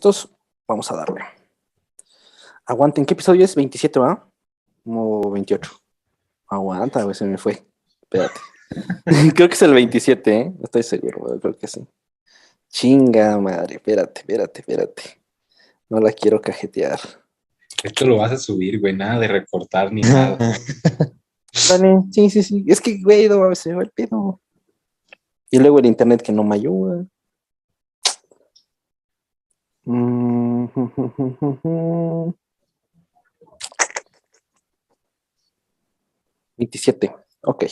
¿Listos? Vamos a darle. Aguanten, ¿qué episodio es? 27, ¿va? O 28. Aguanta, güey, se me fue. Espérate. Creo que es el 27, ¿eh? No estoy seguro, güey, creo que sí. Chinga madre, espérate. No la quiero cajetear. Esto lo vas a subir, güey, nada de recortar ni nada. Dale, sí. Es que, güey, no, se me va el pedo. Y luego el internet que no me ayuda. 27. Ok,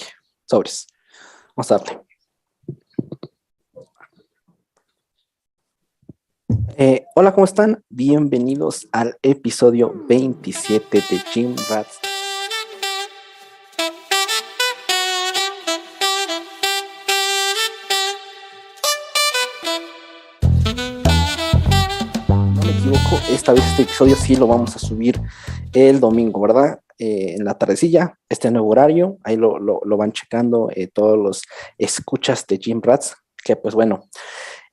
sobres. Vamos a darle. Hola, ¿cómo están? Bienvenidos al episodio 27 de Gym Rats. No me equivoco, esta vez este episodio sí lo vamos a subir el domingo, ¿verdad? En la tardecilla, este nuevo horario, ahí lo van checando todos los escuchas de Gym Rats, que pues bueno,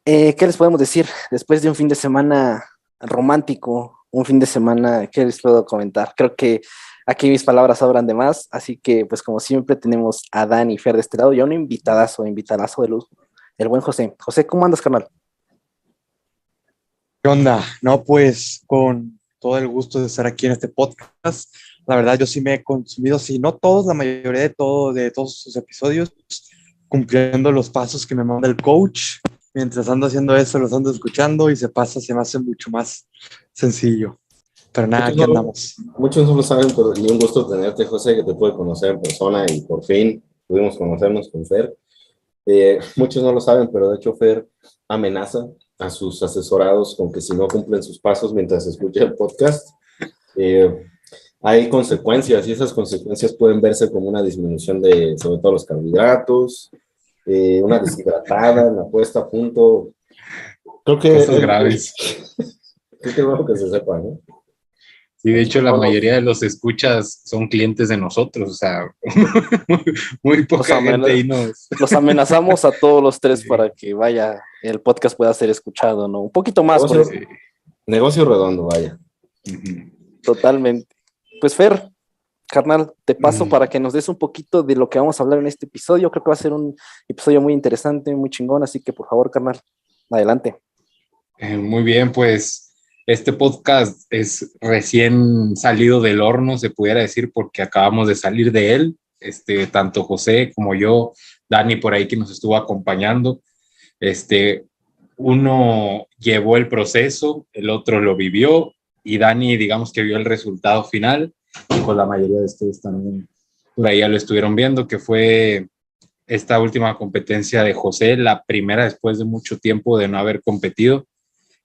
¿qué les podemos decir? Después de un fin de semana romántico, un fin de semana, ¿qué les puedo comentar? Creo que aquí mis palabras sobran de más, así que pues como siempre tenemos a Dani y Fer de este lado y a un invitadazo de luz, el buen José. José, ¿cómo andas, carnal? ¿Qué onda? No, pues con todo el gusto de estar aquí en este podcast. La verdad, yo sí me he consumido, si no todos, la mayoría de todos sus episodios, cumpliendo los pasos que me manda el coach. Mientras ando haciendo eso, los ando escuchando y se me hace mucho más sencillo. Pero nada, aquí andamos. Muchos no lo saben, pero y un gusto tenerte, José, que te pude conocer en persona y por fin pudimos conocernos con Fer. Muchos no lo saben, pero de hecho Fer amenaza a sus asesorados con que si no cumplen sus pasos mientras escucha el podcast, hay consecuencias y esas consecuencias pueden verse como una disminución de, sobre todo, los carbohidratos, una deshidratada, la puesta a punto. Creo que cosas graves. Creo que es bueno que se sepa, ¿no? Sí, de hecho, la mayoría de los escuchas son clientes de nosotros, o sea, muy poca gente ahí nos... Los amenazamos a todos los tres para que vaya, el podcast pueda ser escuchado, ¿no? Un poquito más. Negocio redondo, vaya. Totalmente. Pues Fer, carnal, te paso para que nos des un poquito de lo que vamos a hablar en este episodio. Creo que va a ser un episodio muy interesante, muy chingón, así que por favor, carnal, adelante. Muy bien, pues este podcast es recién salido del horno, se pudiera decir, porque acabamos de salir de él, tanto José como yo, Dani por ahí que nos estuvo acompañando. Uno llevó el proceso, el otro lo vivió, y Dani, digamos que vio el resultado final, y pues la mayoría de ustedes también por ahí ya lo estuvieron viendo, que fue esta última competencia de José, la primera después de mucho tiempo de no haber competido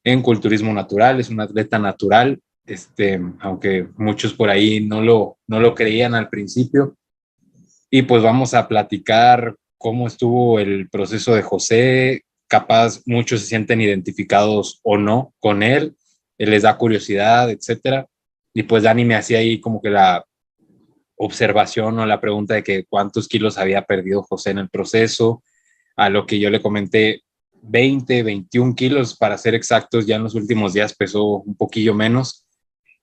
en culturismo natural. Es un atleta natural, aunque muchos por ahí no lo creían al principio. Y pues vamos a platicar cómo estuvo el proceso de José. Capaz muchos se sienten identificados o no con él, les da curiosidad, etcétera. Y pues Dani me hacía ahí como que la observación o la pregunta de que cuántos kilos había perdido José en el proceso, a lo que yo le comenté 20, 21 kilos para ser exactos. Ya en los últimos días pesó un poquillo menos,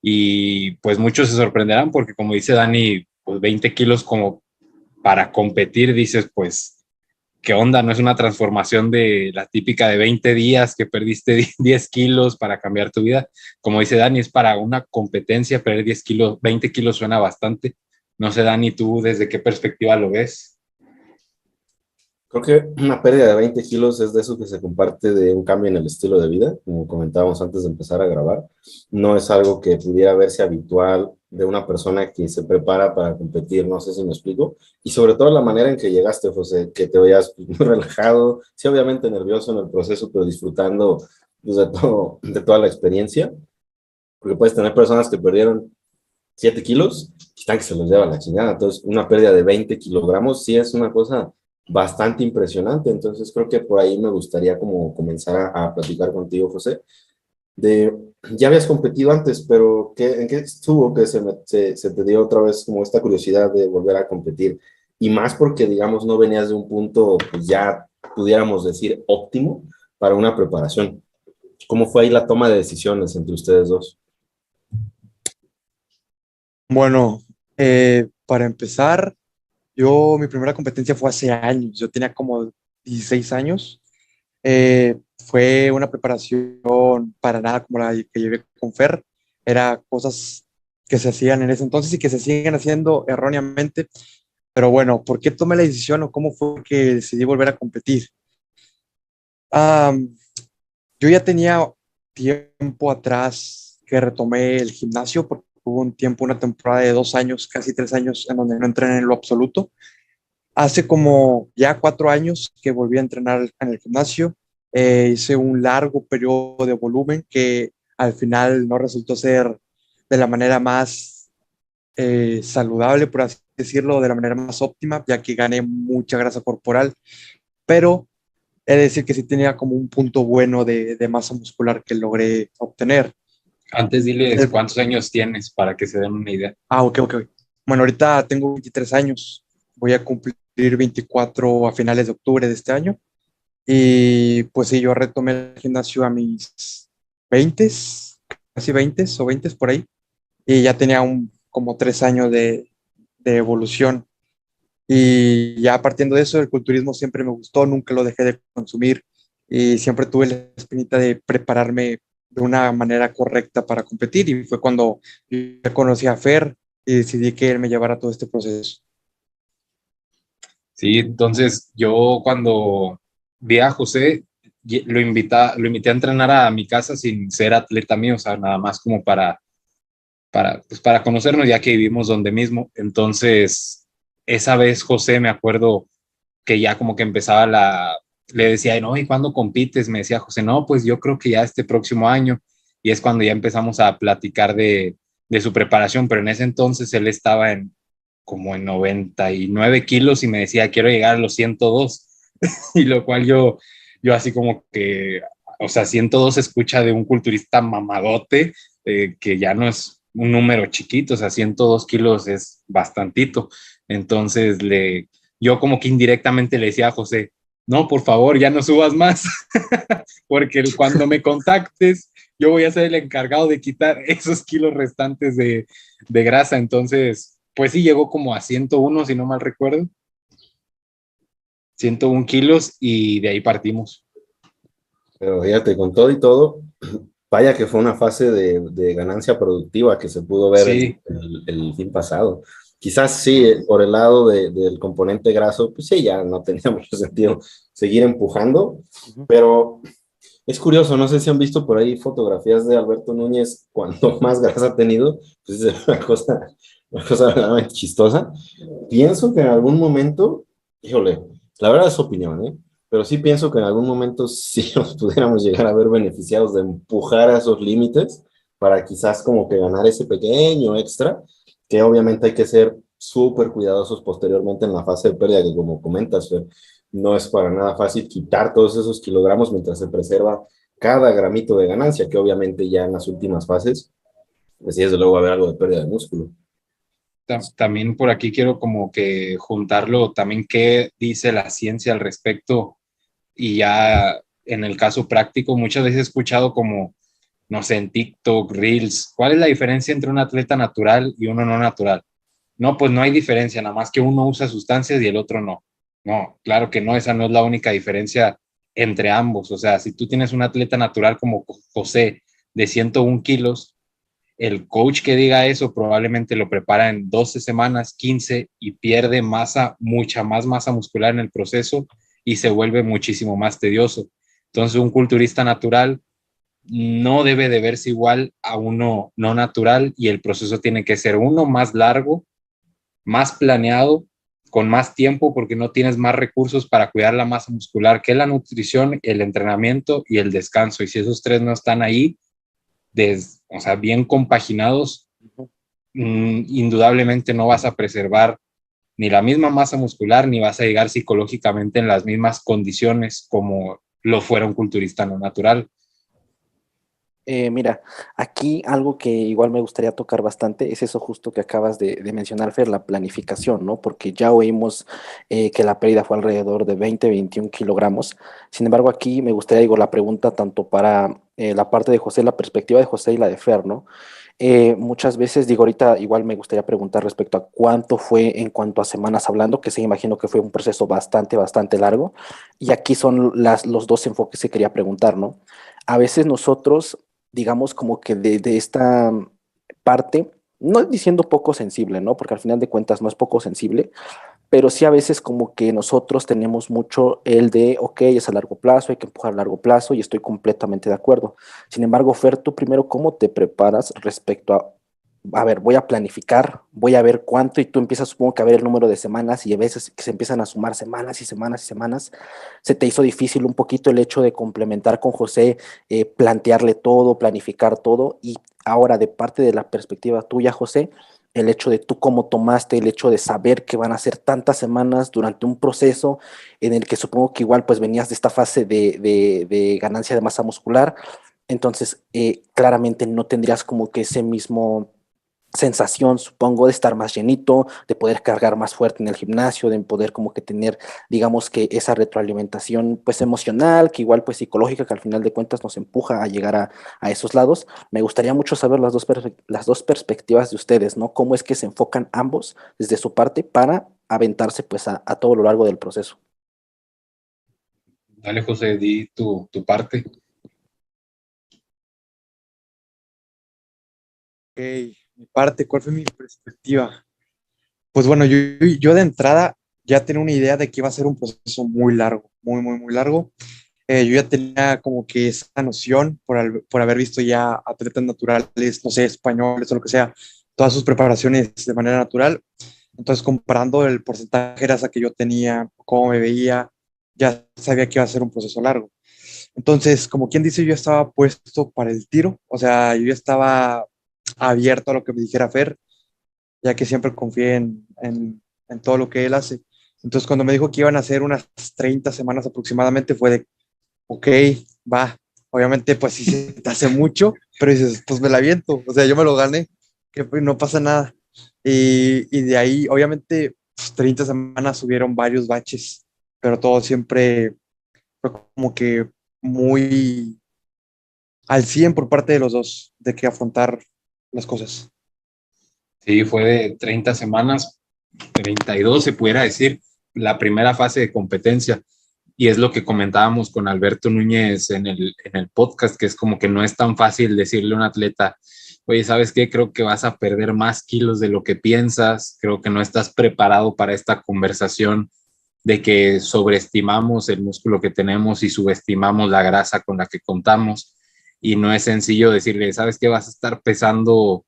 y pues muchos se sorprenderán porque, como dice Dani, pues 20 kilos como para competir, dices, pues, ¿qué onda? No es una transformación de la típica de 20 días que perdiste 10 kilos para cambiar tu vida. Como dice Dani, es para una competencia. Perder 10 kilos, 20 kilos suena bastante. No sé, Dani, ¿tú desde qué perspectiva lo ves? Creo que una pérdida de 20 kilos es de eso que se comparte de un cambio en el estilo de vida, como comentábamos antes de empezar a grabar. No es algo que pudiera verse habitual de una persona que se prepara para competir, no sé si me explico. Y sobre todo la manera en que llegaste, José, que te veías muy relajado, sí, obviamente nervioso en el proceso, pero disfrutando pues, de toda la experiencia. Porque puedes tener personas que perdieron 7 kilos y están que se los lleva la chingada. Entonces, una pérdida de 20 kilogramos sí es una cosa bastante impresionante. Entonces creo que por ahí me gustaría como comenzar a platicar contigo, José, ya habías competido antes, pero ¿en qué estuvo que se te dio otra vez como esta curiosidad de volver a competir? Y más porque, digamos, no venías de un punto, pues ya pudiéramos decir, óptimo para una preparación. ¿Cómo fue ahí la toma de decisiones entre ustedes dos? Bueno, para empezar, mi primera competencia fue hace años, yo tenía como 16 años. Fue una preparación para nada como la que llevé con Fer, era cosas que se hacían en ese entonces y que se siguen haciendo erróneamente, pero bueno, ¿por qué tomé la decisión o cómo fue que decidí volver a competir? Ah, yo ya tenía tiempo atrás que retomé el gimnasio porque hubo un tiempo, una temporada de 2 años, casi 3 años, en donde no entrené en lo absoluto. Hace como ya 4 años que volví a entrenar en el gimnasio. Hice un largo periodo de volumen que al final no resultó ser de la manera más saludable, por así decirlo, de la manera más óptima, ya que gané mucha grasa corporal, pero he de decir que sí tenía como un punto bueno de masa muscular que logré obtener. Antes diles El- cuántos años tienes para que se den una idea. ok, ok. Bueno, ahorita tengo 23 años, voy a cumplir 24 a finales de octubre de este año. Y pues sí, yo retomé el gimnasio a mis 20, casi 20 o 20 por ahí, y ya tenía como 3 años de evolución. Y ya partiendo de eso, el culturismo siempre me gustó, nunca lo dejé de consumir y siempre tuve la espinita de prepararme de una manera correcta para competir. Y fue cuando yo conocí a Fer y decidí que él me llevara todo este proceso. Sí, entonces yo cuando vi a José, lo invité a entrenar a mi casa sin ser atleta mío, o sea, nada más como pues para conocernos, ya que vivimos donde mismo. Entonces, esa vez José, me acuerdo que ya como que empezaba le decía, no, ¿y cuándo compites? Me decía José, no, pues yo creo que ya este próximo año. Y es cuando ya empezamos a platicar de su preparación, pero en ese entonces él estaba como en 99 kilos y me decía, quiero llegar a los 102. Y lo cual yo así como que, o sea, 102 se escucha de un culturista mamadote, que ya no es un número chiquito, o sea, 102 kilos es bastantito. Entonces yo como que indirectamente le decía a José, no, por favor, ya no subas más, porque cuando me contactes, yo voy a ser el encargado de quitar esos kilos restantes de grasa. Entonces, pues sí, llegó como a 101, si no mal recuerdo, 101 kilos y de ahí partimos. Pero fíjate, con todo y todo, vaya que fue una fase de ganancia productiva que se pudo ver Sí, el fin pasado. Quizás sí, por el lado del componente graso, pues sí, ya no tenía mucho sentido seguir empujando, Ujú. pero es curioso, no sé si han visto por ahí fotografías de Alberto Núñez cuando más grasa ha tenido, pues es una cosa verdaderamente chistosa. Pienso que en algún momento, híjole, la verdad es opinión, ¿eh? Pero sí pienso que en algún momento sí nos pudiéramos llegar a ver beneficiados de empujar a esos límites para quizás como que ganar ese pequeño extra, que obviamente hay que ser súper cuidadosos posteriormente en la fase de pérdida, que como comentas, Fer, no es para nada fácil quitar todos esos kilogramos mientras se preserva cada gramito de ganancia, que obviamente ya en las últimas fases, pues sí, desde luego va a haber algo de pérdida de músculo. también por aquí quiero como que juntarlo también qué dice la ciencia al respecto y ya en el caso práctico muchas veces he escuchado como, no sé, en TikTok, Reels, ¿cuál es la diferencia entre un atleta natural y uno no natural? No, pues no hay diferencia, nada más que uno usa sustancias y el otro no. No, claro que no, esa no es la única diferencia entre ambos. O sea, si tú tienes un atleta natural como José de 101 kilos, el coach que diga eso probablemente lo prepara en 12 semanas, 15 y pierde masa, mucha más masa muscular en el proceso y se vuelve muchísimo más tedioso. Entonces, un culturista natural no debe de verse igual a uno no natural y el proceso tiene que ser uno más largo, más planeado, con más tiempo porque no tienes más recursos para cuidar la masa muscular que la nutrición, el entrenamiento y el descanso. Y si esos tres no están ahí, o sea, bien compaginados, indudablemente no vas a preservar ni la misma masa muscular ni vas a llegar psicológicamente en las mismas condiciones como lo fuera un culturista no natural. Mira, aquí algo que igual me gustaría tocar bastante es eso justo que acabas de mencionar, Fer, la planificación, ¿no? Porque ya oímos que la pérdida fue alrededor de 21 kilogramos. Sin embargo, aquí me gustaría, digo, la pregunta tanto para la parte de José, la perspectiva de José y la de Fer, ¿no? Muchas veces, digo, ahorita igual me gustaría preguntar respecto a cuánto fue en cuanto a semanas hablando, que sí, imagino que fue un proceso bastante largo. Y aquí son los dos enfoques que quería preguntar, ¿no? A veces nosotros digamos, como que de esta parte, no diciendo poco sensible, ¿no? Porque al final de cuentas no es poco sensible, pero sí a veces como que nosotros tenemos mucho el de, ok, es a largo plazo, hay que empujar a largo plazo y estoy completamente de acuerdo. Sin embargo, Fer, tú primero, ¿cómo te preparas respecto a ver, voy a planificar, voy a ver cuánto y tú empiezas, supongo que a ver el número de semanas y a veces que se empiezan a sumar semanas y semanas y semanas, se te hizo difícil un poquito el hecho de complementar con José, plantearle todo, planificar todo y ahora de parte de la perspectiva tuya, José, el hecho de tú cómo tomaste, el hecho de saber que van a ser tantas semanas durante un proceso en el que supongo que igual pues venías de esta fase de ganancia de masa muscular, entonces claramente no tendrías como que ese mismo sensación, supongo, de estar más llenito, de poder cargar más fuerte en el gimnasio, de poder como que tener, digamos que esa retroalimentación pues emocional, que igual pues psicológica, que al final de cuentas nos empuja a llegar a esos lados. Me gustaría mucho saber las dos perspectivas de ustedes, ¿no? Cómo es que se enfocan ambos desde su parte para aventarse pues a todo lo largo del proceso. Dale, José, di tu parte. Ok, mi parte, ¿cuál fue mi perspectiva? Pues bueno, yo de entrada ya tenía una idea de que iba a ser un proceso muy largo, muy largo. Yo ya tenía como que esa noción por haber visto ya atletas naturales, no sé, españoles o lo que sea, todas sus preparaciones de manera natural. Entonces, comparando el porcentaje de grasa que yo tenía, cómo me veía, ya sabía que iba a ser un proceso largo. Entonces, como quien dice, yo estaba puesto para el tiro, o sea, yo ya estaba abierto a lo que me dijera Fer, ya que siempre confié en todo lo que él hace. Entonces, cuando me dijo que iban a ser unas 30 semanas aproximadamente, fue de, ok, va. Obviamente, pues sí se te hace mucho, pero dices, pues me la aviento, o sea, yo me lo gané, que pues, no pasa nada. Y de ahí, obviamente, pues, 30 semanas hubieron varios baches, pero todo siempre fue como que muy al 100 por parte de los dos, de que afrontar las cosas. Sí, fue de 30 semanas, 32 se pudiera decir, la primera fase de competencia. Y es lo que comentábamos con Alberto Núñez en el podcast, que es como que no es tan fácil decirle a un atleta, oye, ¿sabes qué? Creo que vas a perder más kilos de lo que piensas, creo que no estás preparado para esta conversación de que sobreestimamos el músculo que tenemos y subestimamos la grasa con la que contamos. Y no es sencillo decirle, ¿sabes qué? Vas a estar pesando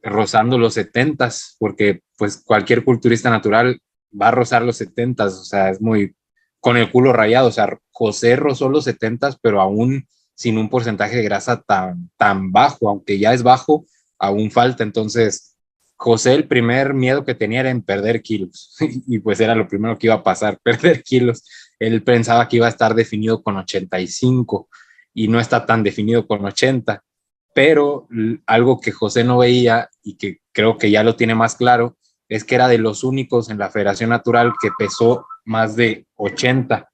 rozando los 70s, porque pues cualquier culturista natural va a rozar los 70s, o sea, es muy con el culo rayado, o sea, José rozó los 70s, pero aún sin un porcentaje de grasa tan bajo, aunque ya es bajo, aún falta, entonces José el primer miedo que tenía era en perder kilos, y pues era lo primero que iba a pasar, perder kilos. Él pensaba que iba a estar definido con 85 y no está tan definido con 80, pero algo que José no veía y que creo que ya lo tiene más claro es que era de los únicos en la Federación Natural que pesó más de 80.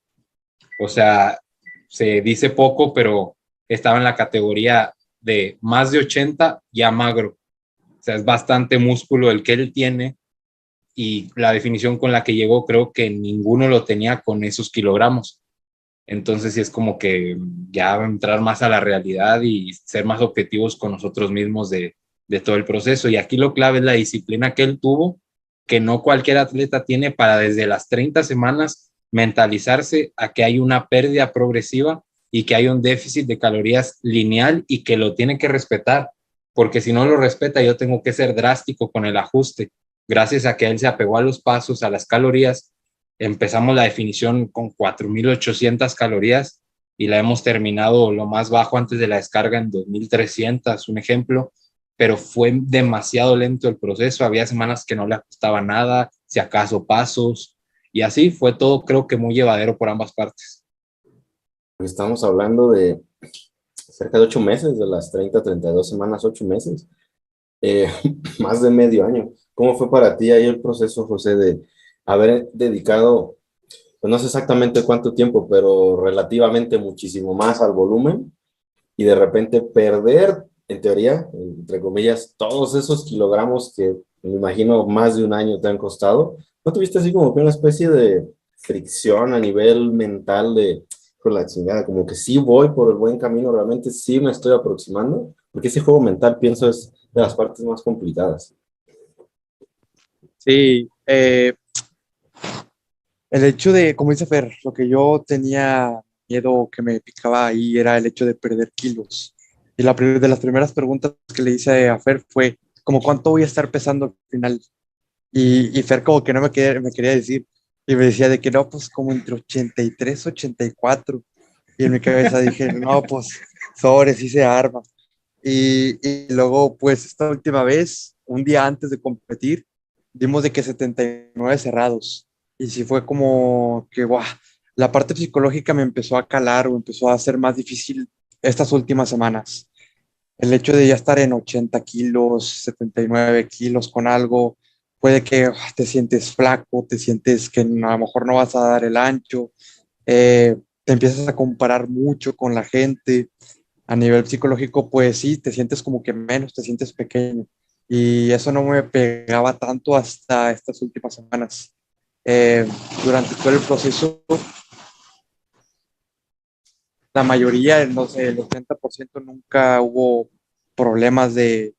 O sea, se dice poco, pero estaba en la categoría de más de 80 ya magro. O sea, es bastante músculo el que él tiene y la definición con la que llegó creo que ninguno lo tenía con esos kilogramos. Entonces sí es como que ya entrar más a la realidad y ser más objetivos con nosotros mismos de todo el proceso. Y aquí lo clave es la disciplina que él tuvo, que no cualquier atleta tiene para desde las 30 semanas mentalizarse a que hay una pérdida progresiva y que hay un déficit de calorías lineal y que lo tiene que respetar, porque si no lo respeta yo tengo que ser drástico con el ajuste. Gracias a que él se apegó a los pasos, a las calorías, empezamos la definición con 4.800 calorías y la hemos terminado lo más bajo antes de la descarga en 2.300, un ejemplo, pero fue demasiado lento el proceso, había semanas que no le ajustaba nada, si acaso pasos, y así fue todo creo que muy llevadero por ambas partes. Estamos hablando de cerca de 8 meses, de las 32 semanas, 8 meses, eh, más de medio año. ¿Cómo fue para ti ahí el proceso, José, de haber dedicado, pues no sé exactamente cuánto tiempo, pero relativamente muchísimo más al volumen y de repente perder, en teoría, entre comillas, todos esos kilogramos que me imagino más de un año te han costado? ¿No tuviste así como que una especie de fricción a nivel mental de, con la chingada, como que sí voy por el buen camino, realmente sí me estoy aproximando? Porque ese juego mental, pienso, es de las partes más complicadas. Sí, el hecho de, como dice Fer, lo que yo tenía miedo que me picaba ahí era el hecho de perder kilos. Y de las primeras preguntas que le hice a Fer fue, como cuánto voy a estar pesando al final. Y Fer como que no me quería decir. Y me decía de que no, pues como entre 83, 84. Y en mi cabeza dije, no, pues sobre, sí se arma. Y luego, pues esta última vez, un día antes de competir, dimos de que 79 cerrados. Y sí fue como que, guau, la parte psicológica me empezó a calar o empezó a ser más difícil estas últimas semanas. El hecho de ya estar en 80 kilos, 79 kilos con algo, puede que te sientes flaco, te sientes que a lo mejor no vas a dar el ancho, te empiezas a comparar mucho con la gente. A nivel psicológico, pues sí, te sientes como que menos, te sientes pequeño. Y eso no me pegaba tanto hasta estas últimas semanas. Eh, Durante todo el proceso, la mayoría, no sé, el 80% nunca hubo problemas de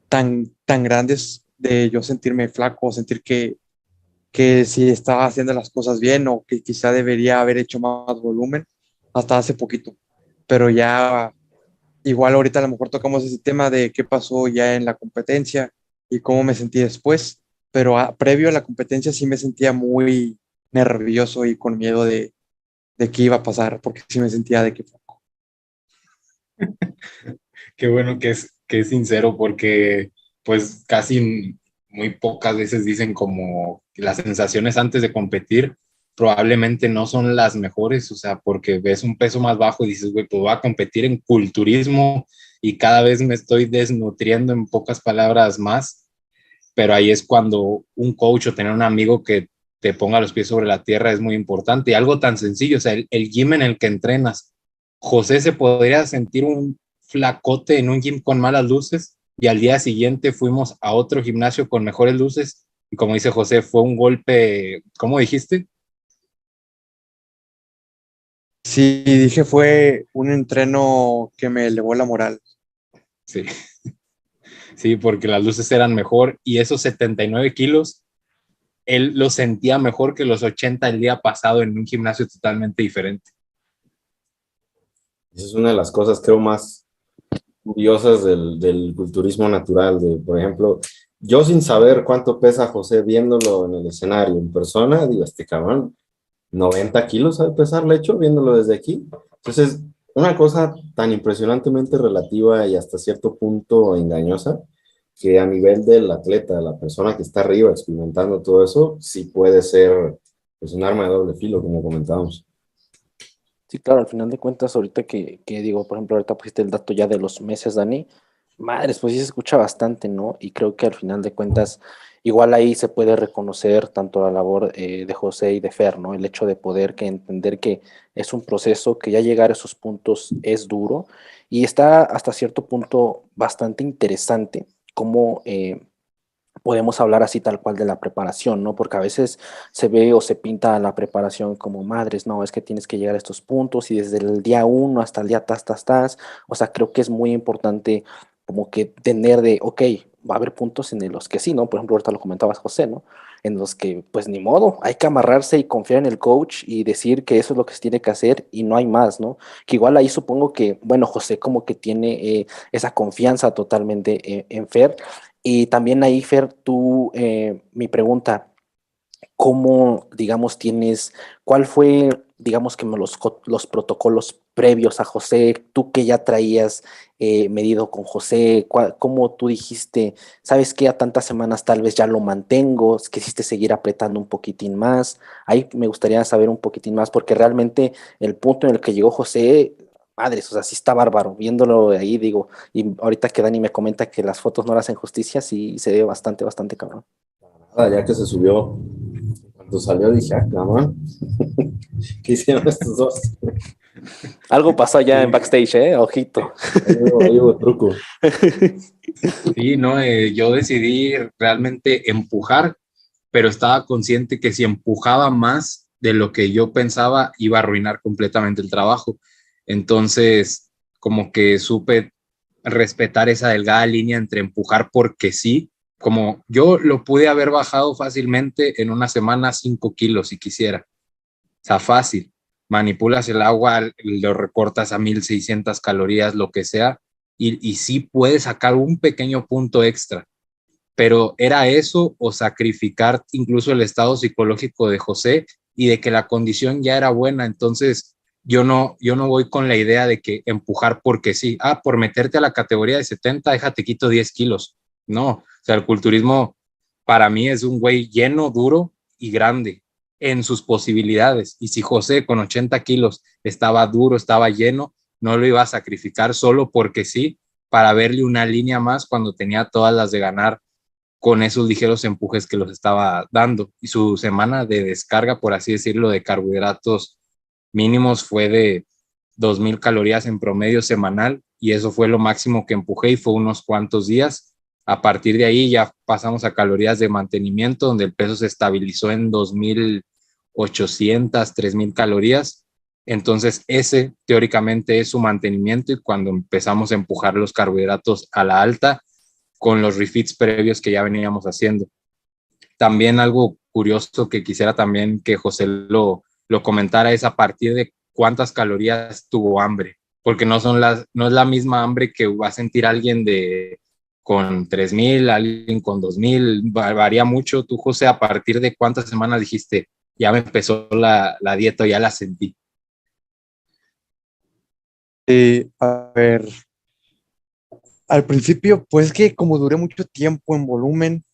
tan grandes de yo sentirme flaco, sentir que si estaba haciendo las cosas bien o que quizá debería haber hecho más volumen hasta hace poquito. Pero ya igual ahorita a lo mejor tocamos ese tema de qué pasó ya en la competencia y cómo me sentí después, pero previo a la competencia sí me sentía muy nervioso y con miedo de qué iba a pasar, porque sí me sentía de que... Qué bueno que es sincero porque pues casi muy pocas veces dicen como que las sensaciones antes de competir probablemente no son las mejores, o sea, porque ves un peso más bajo y dices, güey, pues voy a competir en culturismo y cada vez me estoy desnutriendo en pocas palabras más, pero ahí es cuando un coach o tener un amigo que te ponga los pies sobre la tierra es muy importante. Y algo tan sencillo, o sea, el gym en el que entrenas, José se podría sentir un flacote en un gym con malas luces y al día siguiente fuimos a otro gimnasio con mejores luces y como dice José, fue un golpe, ¿cómo dijiste? Sí, dije fue un entreno que me elevó la moral. Sí, sí, porque las luces eran mejor y esos 79 kilos, él los sentía mejor que los 80 el día pasado en un gimnasio totalmente diferente. Esa es una de las cosas, creo, más curiosas del culturismo natural. De, por ejemplo, yo sin saber cuánto pesa José viéndolo en el escenario en persona, digo, este cabrón, 90 kilos sabe pesar, le hecho, viéndolo desde aquí. Entonces, una cosa tan impresionantemente relativa y hasta cierto punto engañosa, que a nivel del atleta, de la persona que está arriba experimentando todo eso, sí puede ser pues, un arma de doble filo, como comentábamos. Sí, claro, al final de cuentas, ahorita que digo, por ejemplo, ahorita pusiste el dato ya de los meses, Dani, madres, pues sí se escucha bastante, ¿no? Y creo que al final de cuentas, igual ahí se puede reconocer tanto la labor de José y de Fer, ¿no? El hecho de poder que entender que es un proceso, que ya llegar a esos puntos es duro y está hasta cierto punto bastante interesante cómo podemos hablar así tal cual de la preparación, ¿no? Porque a veces se ve o se pinta la preparación como madres, no, es que tienes que llegar a estos puntos y desde el día uno hasta el día tas. O sea, creo que es muy importante como que tener de, ok, va a haber puntos en los que sí, ¿no? Por ejemplo, ahorita lo comentabas José, ¿no? En los que, pues ni modo, hay que amarrarse y confiar en el coach y decir que eso es lo que se tiene que hacer y no hay más, ¿no? Que igual ahí supongo que, bueno, José como que tiene esa confianza totalmente en Fer y también ahí, Fer, tú, mi pregunta, ¿cómo, digamos, cuál fue, digamos, que los protocolos previos a José, tú que ya traías medido con José, cómo tú dijiste, sabes que a tantas semanas tal vez ya lo mantengo, quisiste seguir apretando un poquitín más? Ahí me gustaría saber un poquitín más, porque realmente el punto en el que llegó José, madres, o sea, sí está bárbaro, viéndolo ahí, digo, y ahorita que Dani me comenta que las fotos no le hacen justicia, sí se ve bastante, bastante cabrón. Nada, ya que se subió, cuando salió dije, ah, cabrón, ¿qué hicieron estos dos? Algo pasó allá en backstage, ojito. Ahí hubo truco. Sí, no, yo decidí realmente empujar, pero estaba consciente que si empujaba más de lo que yo pensaba, iba a arruinar completamente el trabajo. Entonces, como que supe respetar esa delgada línea entre empujar porque sí, como yo lo pude haber bajado fácilmente en una semana 5 kilos si quisiera. O sea, fácil. Manipulas el agua, lo recortas a 1600 calorías, lo que sea, y sí puedes sacar un pequeño punto extra. Pero era eso o sacrificar incluso el estado psicológico de José y de que la condición ya era buena. Entonces, yo no voy con la idea de que empujar porque sí. Por meterte a la categoría de 70, déjate quito 10 kilos. No, o sea, el culturismo para mí es un güey lleno, duro y grande en sus posibilidades. Y si José con 80 kilos estaba duro, estaba lleno, no lo iba a sacrificar solo porque sí, para verle una línea más cuando tenía todas las de ganar con esos ligeros empujes que los estaba dando. Y su semana de descarga, por así decirlo, de carbohidratos mínimos fue de 2000 calorías en promedio semanal y eso fue lo máximo que empujé y fue unos cuantos días. A partir de ahí ya pasamos a calorías de mantenimiento, donde el peso se estabilizó en 2800, 3000 calorías. Entonces ese teóricamente es su mantenimiento y cuando empezamos a empujar los carbohidratos a la alta con los refits previos que ya veníamos haciendo. También algo curioso que quisiera también que José lo comentara es a partir de cuántas calorías tuvo hambre, porque no es la misma hambre que va a sentir alguien con 3000, alguien con 2000, varía mucho. Tú, José, a partir de cuántas semanas dijiste, ya me empezó la dieta, ya la sentí. A ver, al principio, pues que como duré mucho tiempo en volumen,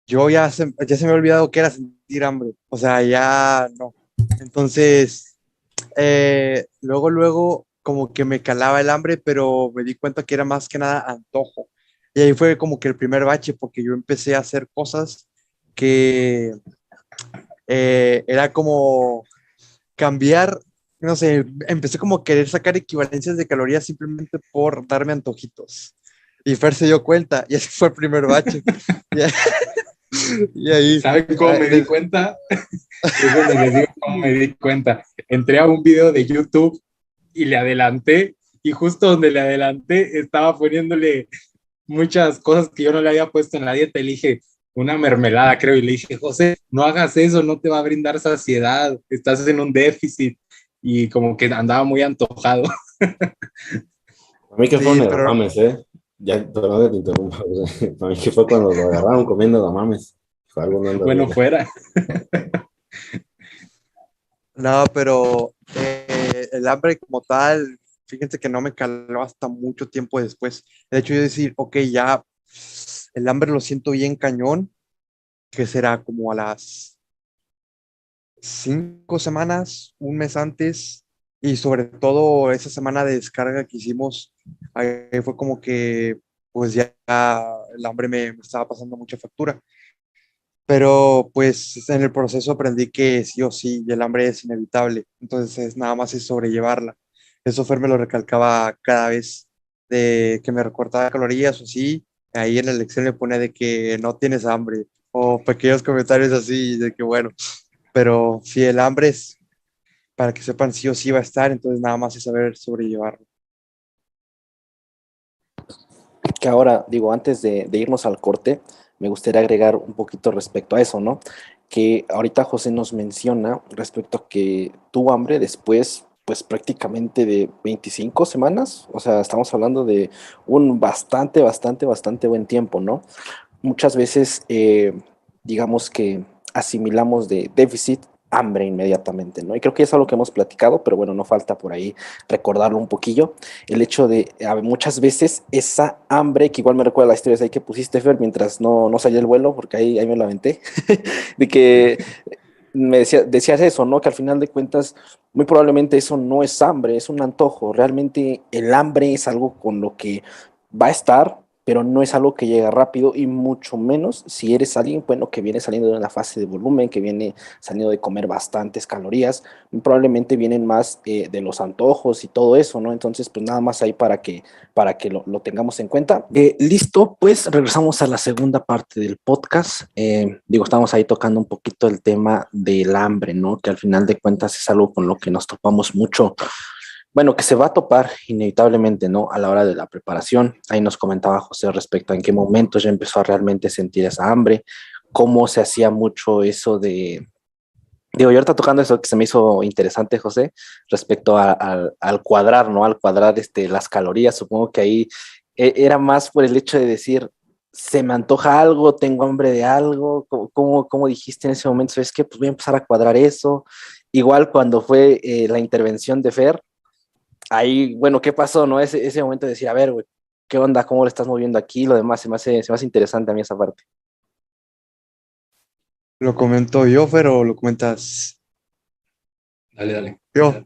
ya se me había olvidado que era sentir hambre. O sea, ya no. Entonces, luego, como que me calaba el hambre, pero me di cuenta que era más que nada antojo. Y ahí fue como que el primer bache, porque yo empecé a hacer cosas que era como cambiar, no sé, empecé como a querer sacar equivalencias de calorías simplemente por darme antojitos. Y Fer se dio cuenta, y ese fue el primer bache. Y ahí. ¿Saben cómo me di cuenta? Es donde les digo cómo me di cuenta. Entré a un video de YouTube y le adelanté, y justo donde le adelanté estaba poniéndole muchas cosas que yo no le había puesto en la dieta. Le dije, una mermelada, creo, y le dije, José, no hagas eso, no te va a brindar saciedad, estás en un déficit. Y como que andaba muy antojado. A mí que fue un Sí, pero edamames, ¿eh? Ya, perdón que te interrumpa. O sea, a mí que fue cuando lo agarraron comiendo edamames. Fue algo no anda Bueno, bien. fuera. no, pero el hambre como tal, fíjense que no me caló hasta mucho tiempo después. De hecho, yo decir, ok, ya el hambre lo siento bien cañón, que será como a las 5 semanas, un mes antes, y sobre todo esa semana de descarga que hicimos, ahí fue como que pues ya el hambre me estaba pasando mucha factura. Pero pues en el proceso aprendí que sí o sí el hambre es inevitable, entonces nada más es sobrellevarla. Eso Fer me lo recalcaba cada vez de que me recortaba calorías o así, ahí en el Excel me pone de que no tienes hambre o pequeños comentarios así de que bueno, pero si el hambre es para que sepan sí o sí va a estar, entonces nada más es saber sobrellevarlo. Que ahora, digo, antes de irnos al corte, me gustaría agregar un poquito respecto a eso, ¿no? Que ahorita José nos menciona respecto a que tuvo hambre después, pues prácticamente de 25 semanas, o sea, estamos hablando de un bastante, bastante, bastante buen tiempo, ¿no? Muchas veces, digamos que asimilamos de déficit hambre inmediatamente, ¿no? Y creo que es algo que hemos platicado, pero bueno, no falta por ahí recordarlo un poquillo. El hecho de, muchas veces, esa hambre, que igual me recuerda la historia ahí que pusiste, Fer, mientras no salía el vuelo, porque ahí me la aventé, de que decías eso, ¿no? Que al final de cuentas, muy probablemente eso no es hambre, es un antojo. Realmente el hambre es algo con lo que va a estar, pero no es algo que llega rápido y mucho menos si eres alguien, bueno, que viene saliendo de una fase de volumen, que viene saliendo de comer bastantes calorías, probablemente vienen más de los antojos y todo eso, ¿no? Entonces, pues nada más ahí para que lo tengamos en cuenta. Listo, pues regresamos a la segunda parte del podcast. Digo, estamos ahí tocando un poquito el tema del hambre, ¿no? Que al final de cuentas es algo con lo que nos topamos mucho. Bueno, que se va a topar inevitablemente, ¿no? A la hora de la preparación. Ahí nos comentaba José respecto a en qué momento ya empezó a realmente sentir esa hambre, cómo se hacía mucho eso de... Digo, yo ahorita tocando eso que se me hizo interesante, José, respecto al cuadrar, ¿no? Al cuadrar las calorías, supongo que ahí era más por el hecho de decir, se me antoja algo, tengo hambre de algo, ¿cómo dijiste en ese momento? ¿Sabes qué? Pues voy a empezar a cuadrar eso. Igual cuando fue la intervención de Fer, ahí, bueno, ¿qué pasó, no? Ese momento de decir, a ver, güey, ¿qué onda? ¿Cómo lo estás moviendo aquí? Lo demás se me hace interesante a mí esa parte. ¿Lo comento yo, pero lo comentas Dale, dale. yo?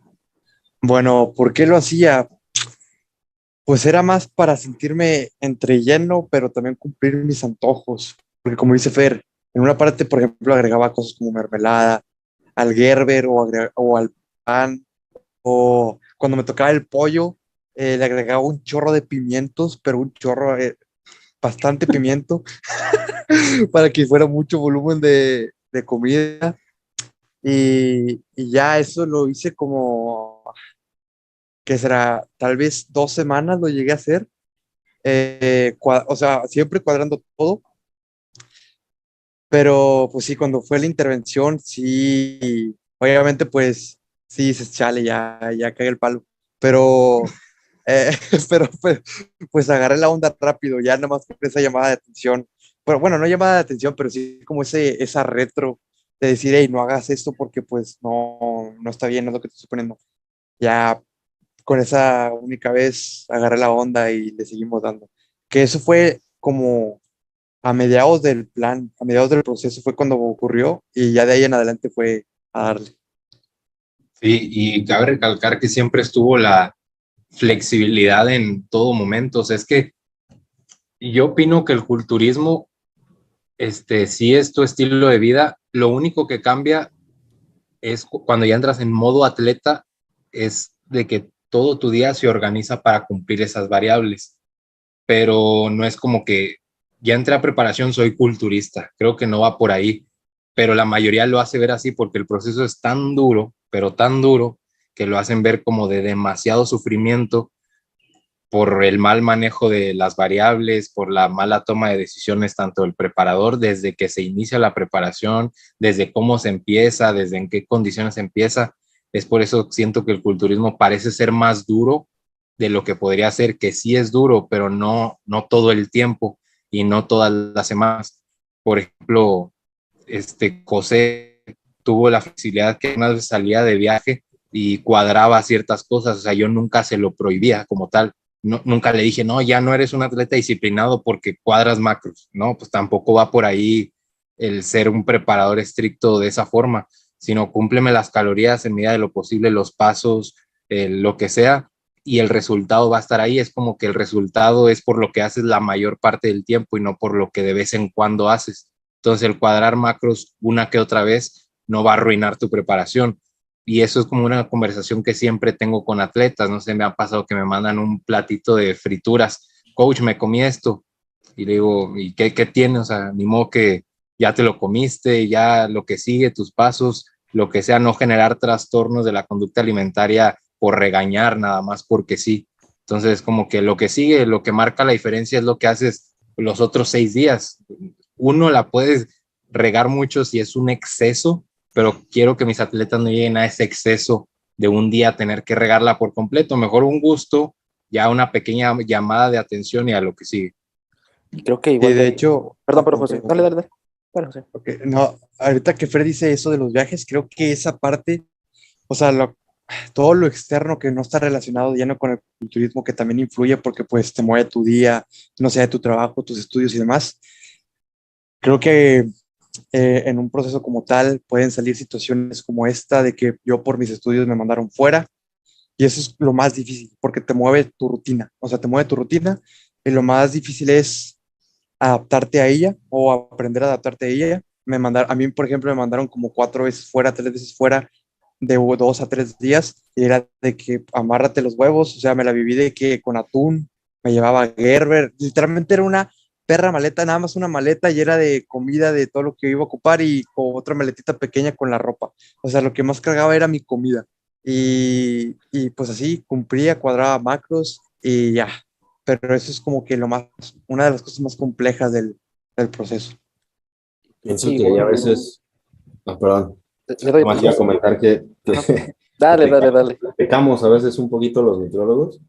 Bueno, ¿por qué lo hacía? Pues era más para sentirme entre lleno, pero también cumplir mis antojos. Porque como dice Fer, en una parte, por ejemplo, agregaba cosas como mermelada, al Gerber o al pan, o cuando me tocaba el pollo, le agregaba un chorro de pimientos, pero un chorro, bastante pimiento, para que fuera mucho volumen de comida. Y ya eso lo hice como, ¿qué será? Tal vez 2 semanas lo llegué a hacer. O sea, siempre cuadrando todo, pero pues sí, cuando fue la intervención, sí, obviamente pues sí, se chale, ya cae el palo, pero, eh, pero pues agarré la onda rápido, ya nomás con esa llamada de atención, pero bueno, no llamada de atención, pero sí como esa retro de decir, hey, no hagas esto porque pues no está bien, no es lo que te estoy poniendo. Ya con esa única vez agarré la onda y le seguimos dando. Que eso fue como a mediados del plan, a mediados del proceso fue cuando ocurrió y ya de ahí en adelante fue a darle. Sí, y cabe recalcar que siempre estuvo la flexibilidad en todo momento. O sea, es que yo opino que el culturismo, sí es tu estilo de vida. Lo único que cambia es cuando ya entras en modo atleta, es de que todo tu día se organiza para cumplir esas variables, pero no es como que ya entré a preparación, soy culturista. Creo que no va por ahí, pero la mayoría lo hace ver así porque el proceso es tan duro, pero tan duro, que lo hacen ver como de demasiado sufrimiento por el mal manejo de las variables, por la mala toma de decisiones tanto del preparador desde que se inicia la preparación, desde cómo se empieza, desde en qué condiciones se empieza. Es por eso siento que el culturismo parece ser más duro de lo que podría ser, que sí es duro, pero no todo el tiempo y no todas las semanas. Por ejemplo, José tuvo la facilidad que una vez salía de viaje y cuadraba ciertas cosas, o sea, yo nunca se lo prohibía como tal, nunca le dije, no, ya no eres un atleta disciplinado porque cuadras macros, no, pues tampoco va por ahí el ser un preparador estricto de esa forma, sino cúmpleme las calorías en medida de lo posible, los pasos, lo que sea, y el resultado va a estar ahí. Es como que el resultado es por lo que haces la mayor parte del tiempo y no por lo que de vez en cuando haces. Entonces el cuadrar macros una que otra vez no va a arruinar tu preparación. Y eso es como una conversación que siempre tengo con atletas. No sé, me ha pasado que me mandan un platito de frituras. Coach, me comí esto. Y le digo, ¿y qué tiene? O sea, ni modo que ya te lo comiste, ya lo que sigue, tus pasos, lo que sea, no generar trastornos de la conducta alimentaria por regañar nada más porque sí. Entonces, como que lo que sigue, lo que marca la diferencia es lo que haces los otros 6 días. Uno la puedes regar mucho si es un exceso, pero quiero que mis atletas no lleguen a ese exceso de un día tener que regarla por completo. Mejor un gusto, ya una pequeña llamada de atención y a lo que sigue. Y creo que Y igual de de... hecho, Perdón, pero José, dale, dale, dale. Dale, José. okay, no, ahorita que Fer dice eso de los viajes, creo que esa parte, o sea, todo lo externo que no está relacionado ya no con el culturismo, que también influye porque pues te mueve tu día, no sé, tu trabajo, tus estudios y demás. Creo que en un proceso como tal pueden salir situaciones como esta de que yo por mis estudios me mandaron fuera y eso es lo más difícil porque te mueve tu rutina, o sea, te mueve tu rutina y lo más difícil es adaptarte a ella o aprender a adaptarte a ella. A mí, por ejemplo, me mandaron como 4 veces fuera, 3 veces fuera de 2 a 3 días y era de que amárrate los huevos, o sea, me la viví de que con atún, me llevaba Gerber, literalmente era una perra maleta, nada más una maleta y era de comida de todo lo que iba a ocupar y con otra maletita pequeña con la ropa. O sea, lo que más cargaba era mi comida. Y pues así cumplía, cuadraba macros y ya. Pero eso es como que una de las cosas más complejas del proceso. Pienso Sí, que a igual. veces, perdón, Le doy nomás iba a paso. comentar Ajá. que Dale, dale, dale. pecamos a veces un poquito los nutriólogos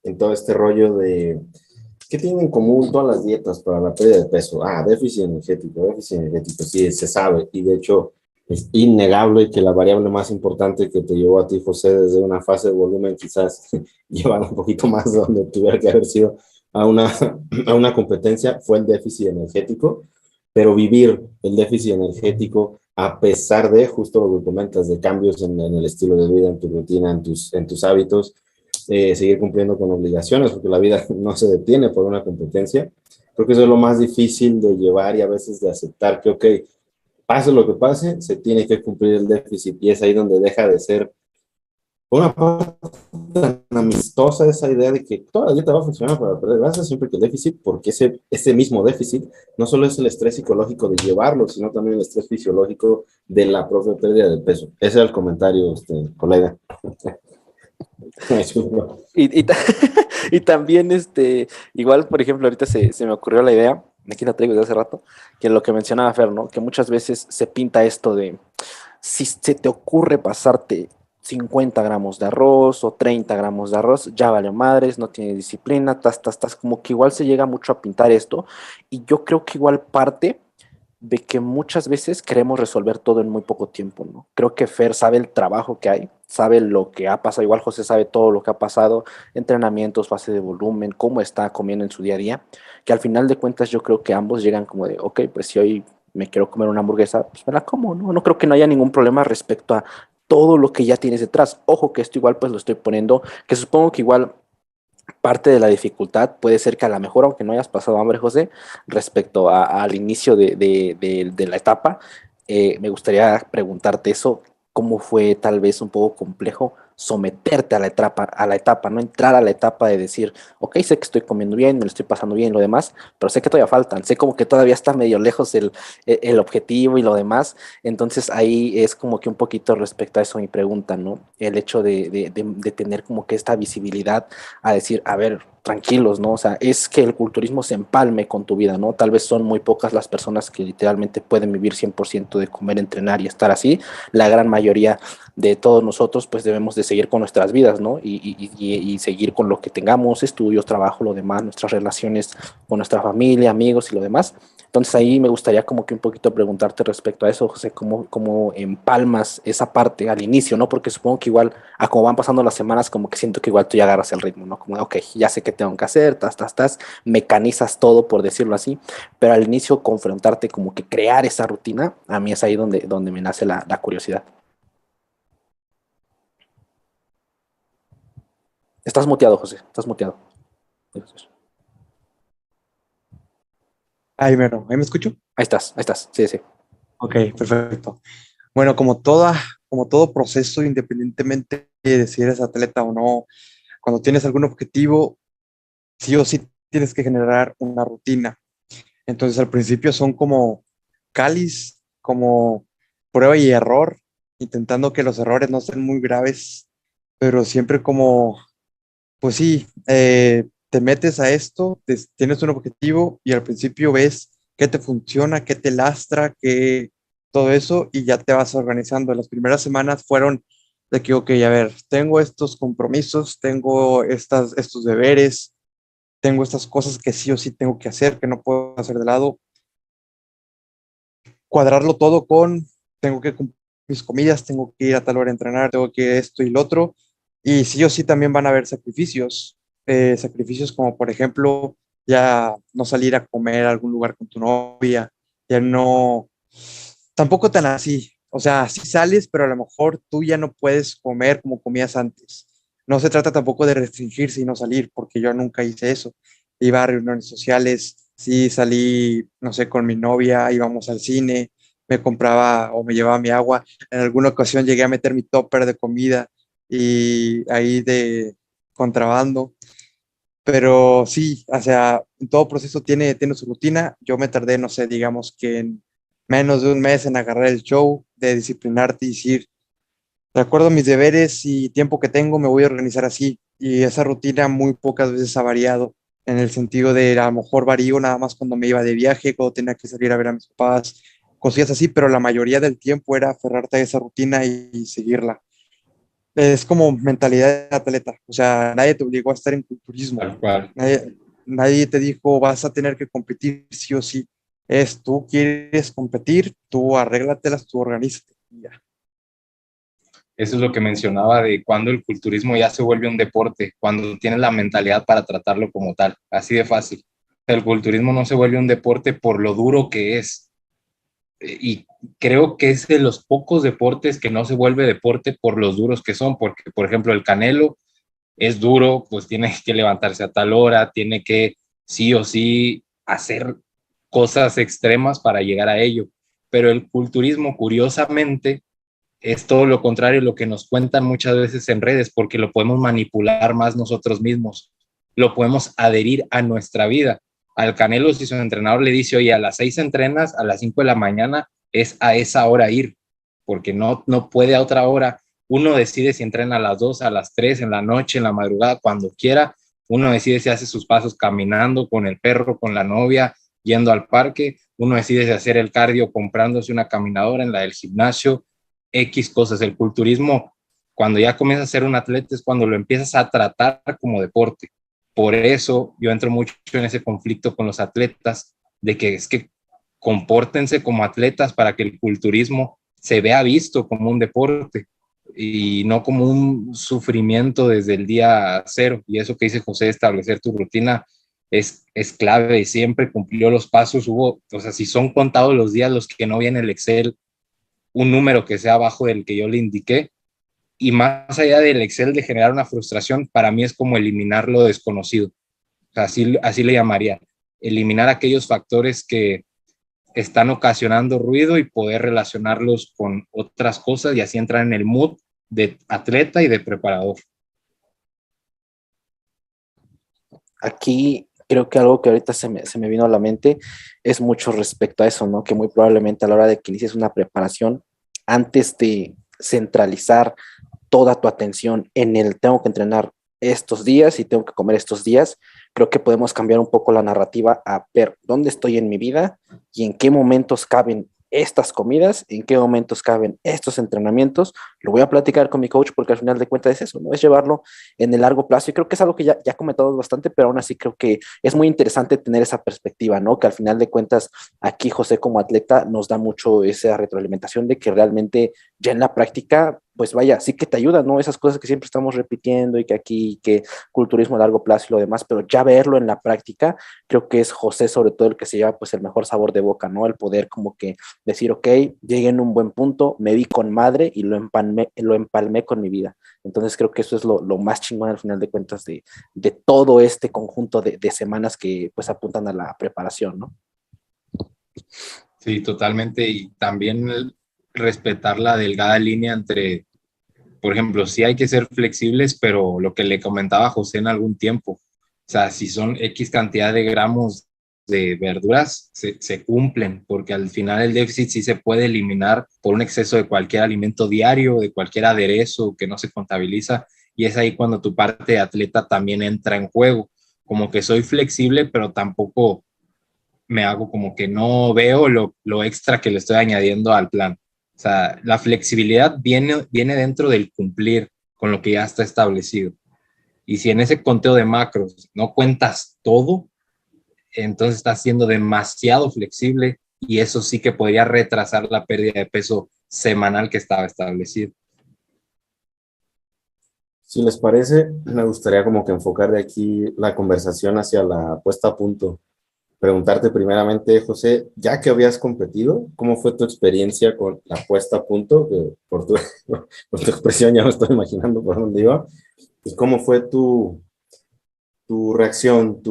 en todo este rollo de ¿qué tienen en común todas las dietas para la pérdida de peso? Déficit energético, sí, se sabe. Y de hecho, es innegable que la variable más importante que te llevó a ti, José, desde una fase de volumen, quizás llevar un poquito más de donde tuviera que haber sido a una competencia, fue el déficit energético. Pero vivir el déficit energético, a pesar de, justo lo que comentas, de cambios en el estilo de vida, en tu rutina, en tus hábitos, seguir cumpliendo con obligaciones, porque la vida no se detiene por una competencia. Creo que eso es lo más difícil de llevar y a veces de aceptar que, ok, pase lo que pase, se tiene que cumplir el déficit y es ahí donde deja de ser una parte tan amistosa esa idea de que toda la dieta va a funcionar para perder grasa siempre que el déficit, porque ese mismo déficit no solo es el estrés psicológico de llevarlo, sino también el estrés fisiológico de la propia pérdida de peso. Ese era el comentario, colega. Y, y, ta- y también, igual, por ejemplo, ahorita se me ocurrió la idea, aquí la traigo desde hace rato, que lo que mencionaba Fer, ¿no? Que muchas veces se pinta esto de, si se te ocurre pasarte 50 gramos de arroz o 30 gramos de arroz, ya vale madres, no tiene disciplina, como que igual se llega mucho a pintar esto, y yo creo que igual parte de que muchas veces queremos resolver todo en muy poco tiempo, ¿no? Creo que Fer sabe el trabajo que hay, sabe lo que ha pasado, igual José sabe todo lo que ha pasado, entrenamientos, fase de volumen, cómo está comiendo en su día a día, que al final de cuentas yo creo que ambos llegan como de, ok, pues si hoy me quiero comer una hamburguesa, pues me la como, ¿no? No creo que no haya ningún problema respecto a todo lo que ya tienes detrás. Ojo que esto igual pues lo estoy poniendo, que supongo que igual parte de la dificultad puede ser que a lo mejor, aunque no hayas pasado hambre, José, respecto al inicio de la etapa, me gustaría preguntarte eso, cómo fue tal vez un poco complejo someterte a la etapa, no entrar a la etapa de decir, ok, sé que estoy comiendo bien, me lo estoy pasando bien, lo demás, pero sé que todavía faltan, sé como que todavía está medio lejos el objetivo y lo demás, entonces ahí es como que un poquito respecto a eso mi pregunta, ¿no? El hecho de tener como que esta visibilidad a decir, a ver, tranquilos, ¿no? O sea, es que el culturismo se empalme con tu vida, ¿no? Tal vez son muy pocas las personas que literalmente pueden vivir 100% de comer, entrenar y estar así. La gran mayoría de todos nosotros, pues debemos de seguir con nuestras vidas, ¿no? Y seguir con lo que tengamos, estudios, trabajo, lo demás, nuestras relaciones con nuestra familia, amigos y lo demás. Entonces ahí me gustaría como que un poquito preguntarte respecto a eso, José, cómo empalmas esa parte al inicio, ¿no? Porque supongo que igual a como van pasando las semanas, como que siento que igual tú ya agarras el ritmo, ¿no? Como, ok, ya sé qué tengo que hacer, mecanizas todo, por decirlo así, pero al inicio confrontarte, como que crear esa rutina, a mí es ahí donde me nace la curiosidad. Estás muteado, José, estás muteado. Ahí me escucho. Ahí estás, sí, sí. Ok, perfecto. Bueno, como todo proceso, independientemente de si eres atleta o no, cuando tienes algún objetivo, sí o sí tienes que generar una rutina. Entonces, al principio son como cáliz, como prueba y error, intentando que los errores no sean muy graves, pero siempre como, pues sí, te metes a esto, tienes un objetivo y al principio ves qué te funciona, qué te lastra, qué todo eso y ya te vas organizando. Las primeras semanas fueron de que, ok, a ver, tengo estos compromisos, tengo estos deberes, tengo estas cosas que sí o sí tengo que hacer, que no puedo hacer de lado, cuadrarlo todo tengo que cumplir mis comidas, tengo que ir a tal hora a entrenar, tengo que esto y lo otro. Y sí o sí también van a haber sacrificios como por ejemplo ya no salir a comer a algún lugar con tu novia, ya no Tampoco tan así. O sea, sí sales, pero a lo mejor tú ya no puedes comer como comías antes. No se trata tampoco de restringirse y no salir, porque yo nunca hice eso. Iba a reuniones sociales, sí salí, no sé, con mi novia, íbamos al cine, me compraba o me llevaba mi agua. En alguna ocasión llegué a meter mi topper de comida y ahí de contrabando. Pero sí, o sea, todo proceso tiene su rutina. Yo me tardé, no sé, digamos que en menos de un mes en agarrar el show, de disciplinarte y decir, de acuerdo a mis deberes y tiempo que tengo, me voy a organizar así. Y esa rutina muy pocas veces ha variado, en el sentido de a lo mejor varío nada más cuando me iba de viaje, cuando tenía que salir a ver a mis papás, cosillas así, pero la mayoría del tiempo era aferrarte a esa rutina y seguirla. Es como mentalidad de atleta, o sea, nadie te obligó a estar en culturismo, Tal cual. nadie te dijo vas a tener que competir sí o sí, es tú quieres competir, tú arréglatelas, tú organízate, y ya. Eso es lo que mencionaba de cuando el culturismo ya se vuelve un deporte, cuando tienes la mentalidad para tratarlo como tal, así de fácil. El culturismo no se vuelve un deporte por lo duro que es. Y creo que es de los pocos deportes que no se vuelve deporte por los duros que son, porque, por ejemplo, el Canelo es duro, pues tiene que levantarse a tal hora, tiene que sí o sí hacer cosas extremas para llegar a ello. Pero el culturismo, curiosamente, es todo lo contrario lo que nos cuentan muchas veces en redes, porque lo podemos manipular más nosotros mismos, lo podemos adherir a nuestra vida. Al Canelo, si su entrenador le dice, oye, a las 6 entrenas, a las 5 de la mañana es a esa hora ir, porque no puede a otra hora. Uno decide si entrena a las 2, a las 3, en la noche, en la madrugada, cuando quiera. Uno decide si hace sus pasos caminando con el perro, con la novia, yendo al parque. Uno decide si hacer el cardio comprándose una caminadora en la del gimnasio. X cosas. El culturismo, cuando ya comienzas a ser un atleta, es cuando lo empiezas a tratar como deporte. Por eso yo entro mucho en ese conflicto con los atletas, de que es que compórtense como atletas para que el culturismo se vea visto como un deporte y no como un sufrimiento desde el día cero. Y eso que dice José, establecer tu rutina es clave y siempre cumplió los pasos. Hubo, o sea, si son contados los días los que no viene el Excel un número que sea abajo del que yo le indiqué. Y más allá del Excel de generar una frustración, para mí es como eliminar lo desconocido. O sea, así le llamaría. Eliminar aquellos factores que están ocasionando ruido y poder relacionarlos con otras cosas y así entrar en el mood de atleta y de preparador. Aquí creo que algo que ahorita se me vino a la mente es mucho respecto a eso, ¿no? Que muy probablemente a la hora de que inicies una preparación, antes de centralizar toda tu atención en el tengo que entrenar estos días y tengo que comer estos días, creo que podemos cambiar un poco la narrativa a ver dónde estoy en mi vida y en qué momentos caben estas comidas, en qué momentos caben estos entrenamientos. Lo voy a platicar con mi coach porque al final de cuentas es eso, ¿no? Es llevarlo en el largo plazo y creo que es algo que ya comentado bastante, pero aún así creo que es muy interesante tener esa perspectiva, ¿no? Que al final de cuentas aquí José como atleta nos da mucho esa retroalimentación de que realmente ya en la práctica pues vaya, sí que te ayuda, ¿no? Esas cosas que siempre estamos repitiendo y que aquí, que culturismo a largo plazo y lo demás, pero ya verlo en la práctica, creo que es José sobre todo el que se lleva pues el mejor sabor de boca, ¿no? El poder como que decir, ok, llegué en un buen punto, me vi con madre y lo empalmé con mi vida. Entonces creo que eso es lo más chingón al final de cuentas de todo este conjunto de semanas que pues apuntan a la preparación, ¿no? Sí, totalmente. Y también respetar la delgada línea entre, por ejemplo, sí hay que ser flexibles, pero lo que le comentaba a José en algún tiempo, o sea, si son X cantidad de gramos de verduras, se cumplen, porque al final el déficit sí se puede eliminar por un exceso de cualquier alimento diario, de cualquier aderezo que no se contabiliza, y es ahí cuando tu parte de atleta también entra en juego, como que soy flexible, pero tampoco me hago como que no veo lo extra que le estoy añadiendo al plan. O sea, la flexibilidad viene dentro del cumplir con lo que ya está establecido. Y si en ese conteo de macros no cuentas todo, entonces estás siendo demasiado flexible y eso sí que podría retrasar la pérdida de peso semanal que estaba establecido. Si les parece, me gustaría como que enfocar de aquí la conversación hacia la puesta a punto. preguntarte primeramente, José, ya que habías competido, ¿cómo fue tu experiencia con la puesta a punto? Que por tu expresión ya me estoy imaginando por dónde iba. ¿Y cómo fue tu reacción?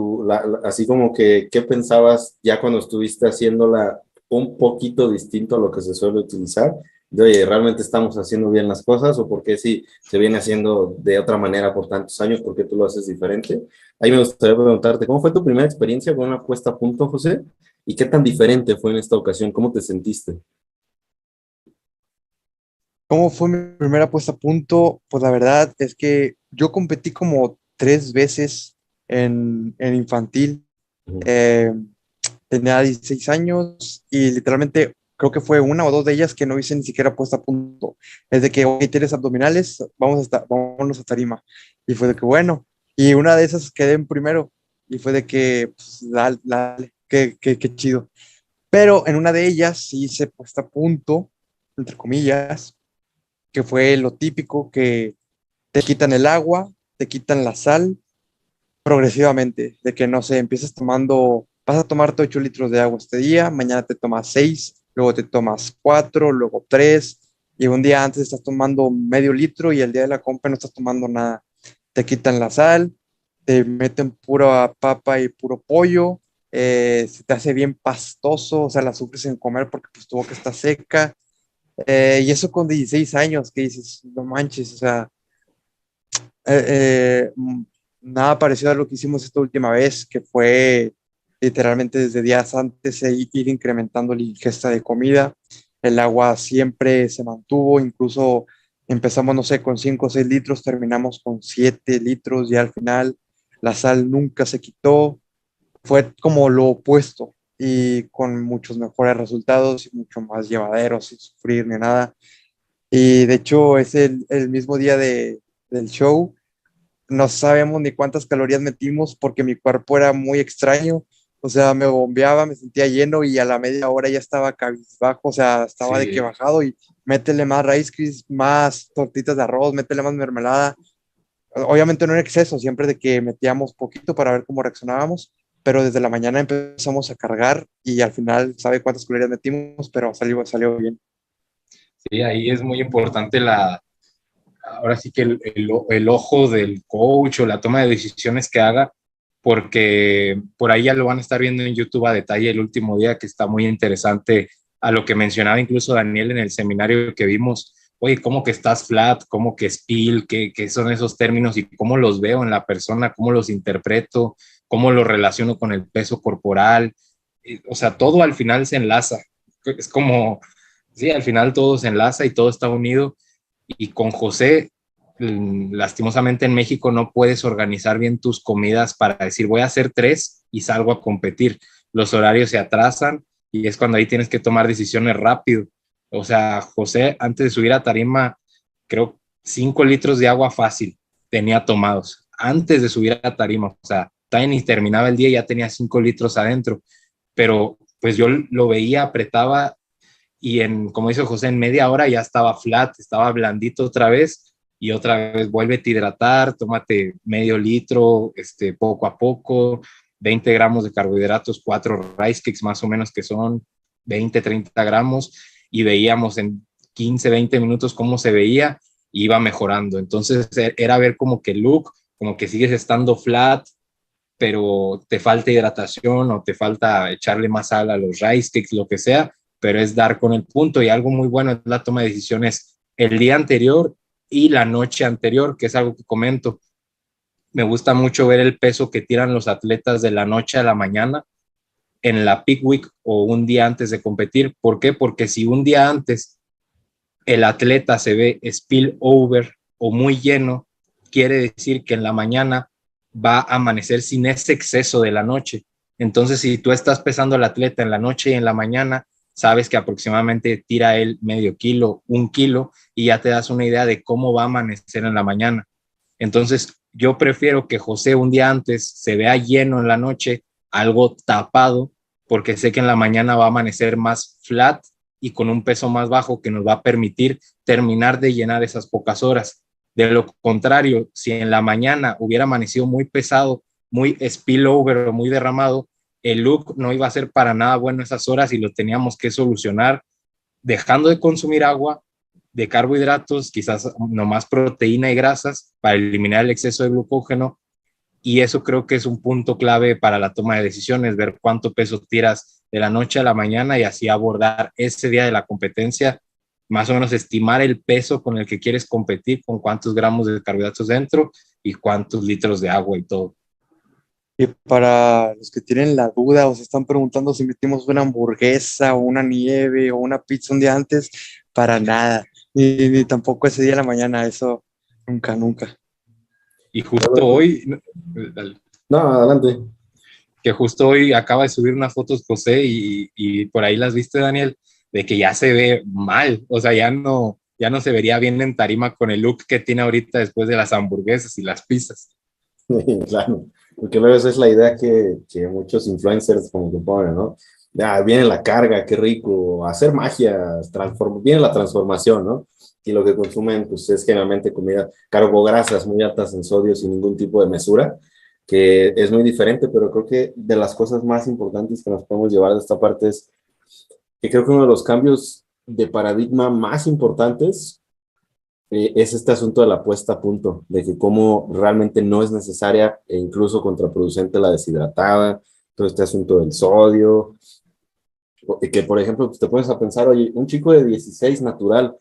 Así como que, ¿qué pensabas ya cuando estuviste haciéndola un poquito distinto a lo que se suele utilizar? De, oye, ¿realmente estamos haciendo bien las cosas? ¿O por qué si se viene haciendo de otra manera por tantos años, por qué tú lo haces diferente? Ahí me gustaría preguntarte, ¿cómo fue tu primera experiencia con una puesta a punto, José? ¿Y qué tan diferente fue en esta ocasión? ¿Cómo te sentiste? ¿Cómo fue mi primera puesta a punto? Pues la verdad es que yo competí como 3 veces en infantil. Ujú. Eh, Tenía 16 años y literalmente creo que fue una o dos de ellas que no hice ni siquiera puesta a punto. Es de que hoy tienes abdominales, vámonos a tarima. Y fue de que bueno. Y una de esas quedé en primero. Y fue de que, pues, dale, dale, qué chido. Pero en una de ellas sí hice puesta a punto, entre comillas, que fue lo típico que te quitan el agua, te quitan la sal progresivamente, de que no sé, empiezas tomando, vas a tomarte 8 litros de agua este día, mañana te tomas 6, luego te tomas 4, luego 3, y un día antes estás tomando medio litro y el día de la compra no estás tomando nada. Te quitan la sal, te meten pura papa y puro pollo, se te hace bien pastoso, o sea, la sufres en comer porque pues tu boca está seca, y eso con 16 años, que dices, no manches, o sea, nada parecido a lo que hicimos esta última vez, que fue literalmente desde días antes ir incrementando la ingesta de comida. El agua siempre se mantuvo, incluso empezamos, no sé, con 5 o 6 litros, terminamos con 7 litros y al final la sal nunca se quitó. Fue como lo opuesto y con muchos mejores resultados y mucho más llevaderos, sin sufrir ni nada. Y de hecho es el mismo día del show, no sabemos ni cuántas calorías metimos porque mi cuerpo era muy extraño. O sea, me bombeaba, me sentía lleno y a la media hora ya estaba cabizbajo, o sea, estaba de que Sí, bajado y métele más Rice Krispies, más tortitas de arroz, métele más mermelada. Obviamente no en exceso, siempre de que metíamos poquito para ver cómo reaccionábamos, pero desde la mañana empezamos a cargar y al final, sabe cuántas calorías metimos, pero salió bien. sí, ahí es muy importante ahora sí que el ojo del coach o la toma de decisiones que haga, porque por ahí ya lo van a estar viendo en YouTube a detalle el último día, que está muy interesante a lo que mencionaba incluso Daniel en el seminario que vimos. Oye, ¿cómo que estás flat? ¿Cómo que spill? ¿Qué son esos términos y cómo los veo en la persona? ¿Cómo los interpreto? ¿Cómo los relaciono con el peso corporal? O sea, todo al final se enlaza. Es como, sí, al final todo se enlaza y todo está unido. Y con José, lastimosamente en México no puedes organizar bien tus comidas para decir voy a hacer 3 y salgo a competir. Los horarios se atrasan y es cuando ahí tienes que tomar decisiones rápido. O sea, José, antes de subir a tarima, creo 5 litros de agua fácil tenía tomados. Antes de subir a tarima, o sea, todavía ni terminaba el día y ya tenía 5 litros adentro. Pero pues yo lo veía, apretaba y como dice José, en media hora ya estaba flat, estaba blandito otra vez vuelve a hidratar, tómate medio litro, poco a poco, 20 gramos de carbohidratos, 4 rice cakes más o menos que son 20, 30 gramos y veíamos en 15, 20 minutos cómo se veía y iba mejorando. Entonces era ver como que look, como que sigues estando flat, pero te falta hidratación o te falta echarle más sal a los rice cakes, lo que sea, pero es dar con el punto. Y algo muy bueno es la toma de decisiones el día anterior y la noche anterior, que es algo que comento. Me gusta mucho ver el peso que tiran los atletas de la noche a la mañana en la peak week o un día antes de competir. ¿Por qué? Porque si un día antes el atleta se ve spill over o muy lleno, quiere decir que en la mañana va a amanecer sin ese exceso de la noche. Entonces, si tú estás pesando al atleta en la noche y en la mañana, sabes que aproximadamente tira él medio kilo, 1 kilo, y ya te das una idea de cómo va a amanecer en la mañana. Entonces, yo prefiero que José un día antes se vea lleno en la noche, algo tapado, porque sé que en la mañana va a amanecer más flat y con un peso más bajo que nos va a permitir terminar de llenar esas pocas horas. De lo contrario, si en la mañana hubiera amanecido muy pesado, muy spillover o muy derramado, el look no iba a ser para nada bueno esas horas y lo teníamos que solucionar dejando de consumir agua, de carbohidratos, quizás nomás proteína y grasas para eliminar el exceso de glucógeno. Y eso creo que es un punto clave para la toma de decisiones, ver cuánto peso tiras de la noche a la mañana y así abordar ese día de la competencia, más o menos estimar el peso con el que quieres competir, con cuántos gramos de carbohidratos dentro y cuántos litros de agua y todo. Y para los que tienen la duda o se están preguntando si metimos una hamburguesa o una nieve o una pizza un día antes, para nada. Ni tampoco ese día de la mañana, eso nunca, nunca. Y justo hoy, No, adelante. que justo hoy acaba de subir unas fotos José y por ahí las viste, Daniel, de que ya se ve mal, o sea, ya no se vería bien en tarima con el look que tiene ahorita después de las hamburguesas y las pizzas. Claro, porque luego esa es la idea que muchos influencers como que ponen, ¿no? Ya, viene la carga, qué rico, hacer magia, viene la transformación, ¿no? Y lo que consumen, pues es generalmente comida carbograsas muy altas en sodio sin ningún tipo de mesura, que es muy diferente, pero creo que de las cosas más importantes que nos podemos llevar de esta parte es que creo que uno de los cambios de paradigma más importantes es este asunto de la puesta a punto, de que cómo realmente no es necesaria e incluso contraproducente la deshidratada, todo este asunto del sodio, que por ejemplo pues te pones a pensar, oye, un chico de 16 natural,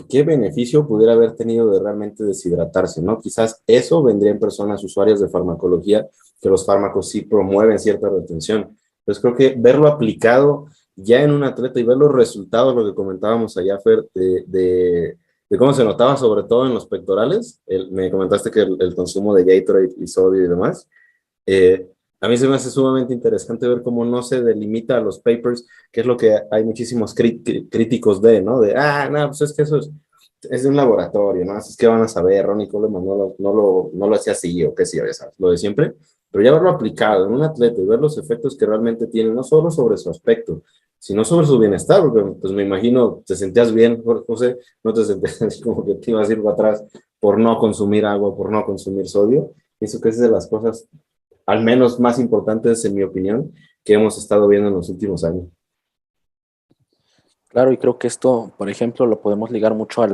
¿qué beneficio pudiera haber tenido de realmente deshidratarse, no? Quizás eso vendría en personas usuarias de farmacología, que los fármacos sí promueven cierta retención. Entonces creo que verlo aplicado ya en un atleta y ver los resultados, lo que comentábamos allá, Fer, de cómo se notaba sobre todo en los pectorales, me comentaste que el consumo de Gatorade y sodio y demás, eh, a mí se me hace sumamente interesante ver cómo no se delimita a los papers, que es lo que hay muchísimos críticos de, ¿no? De, no, pues es que eso es de un laboratorio, ¿no? Así es que van a saber, Ronnie Coleman no lo hacía así, o qué sé yo, ya sabes, lo de siempre. Pero ya verlo aplicado en un atleta y ver los efectos que realmente tiene, no solo sobre su aspecto, sino sobre su bienestar, porque pues me imagino, te sentías bien, José, no te sentías así como que te ibas a ir para atrás por no consumir agua, por no consumir sodio. Eso que es de las cosas al menos más importantes, en mi opinión, que hemos estado viendo en los últimos años. Claro, y creo que esto, por ejemplo, lo podemos ligar mucho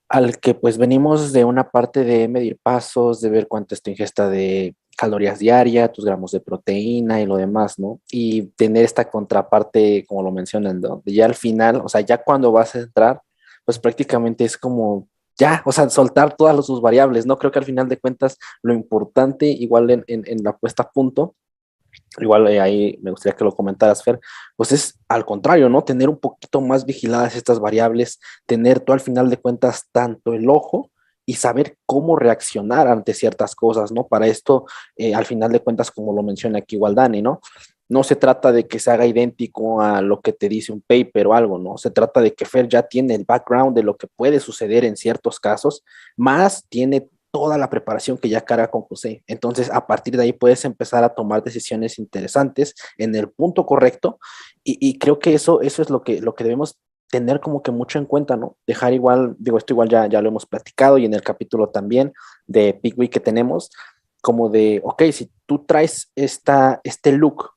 al que pues venimos de una parte de medir pasos, de ver cuánto es tu ingesta de calorías diaria, tus gramos de proteína y lo demás, ¿no? Y tener esta contraparte, como lo mencionan, ¿no? De ya al final, o sea, ya cuando vas a entrar, pues prácticamente es como ya, o sea, soltar todas sus variables, ¿no? Creo que al final de cuentas lo importante, igual en la puesta a punto, igual ahí me gustaría que lo comentaras, Fer, pues es al contrario, ¿no? Tener un poquito más vigiladas estas variables, tener tú al final de cuentas tanto el ojo y saber cómo reaccionar ante ciertas cosas, ¿no? Para esto, al final de cuentas, como lo menciona aquí igual Dani, ¿no? No se trata de que se haga idéntico a lo que te dice un paper o algo, ¿no? Se trata de que Fer ya tiene el background de lo que puede suceder en ciertos casos, más tiene toda la preparación que ya carga con José. Entonces, a partir de ahí puedes empezar a tomar decisiones interesantes en el punto correcto y creo que eso es lo que debemos tener como que mucho en cuenta, ¿no? Dejar igual, digo, esto igual ya lo hemos platicado y en el capítulo también de Peak Week que tenemos, como de, ok, si tú traes este look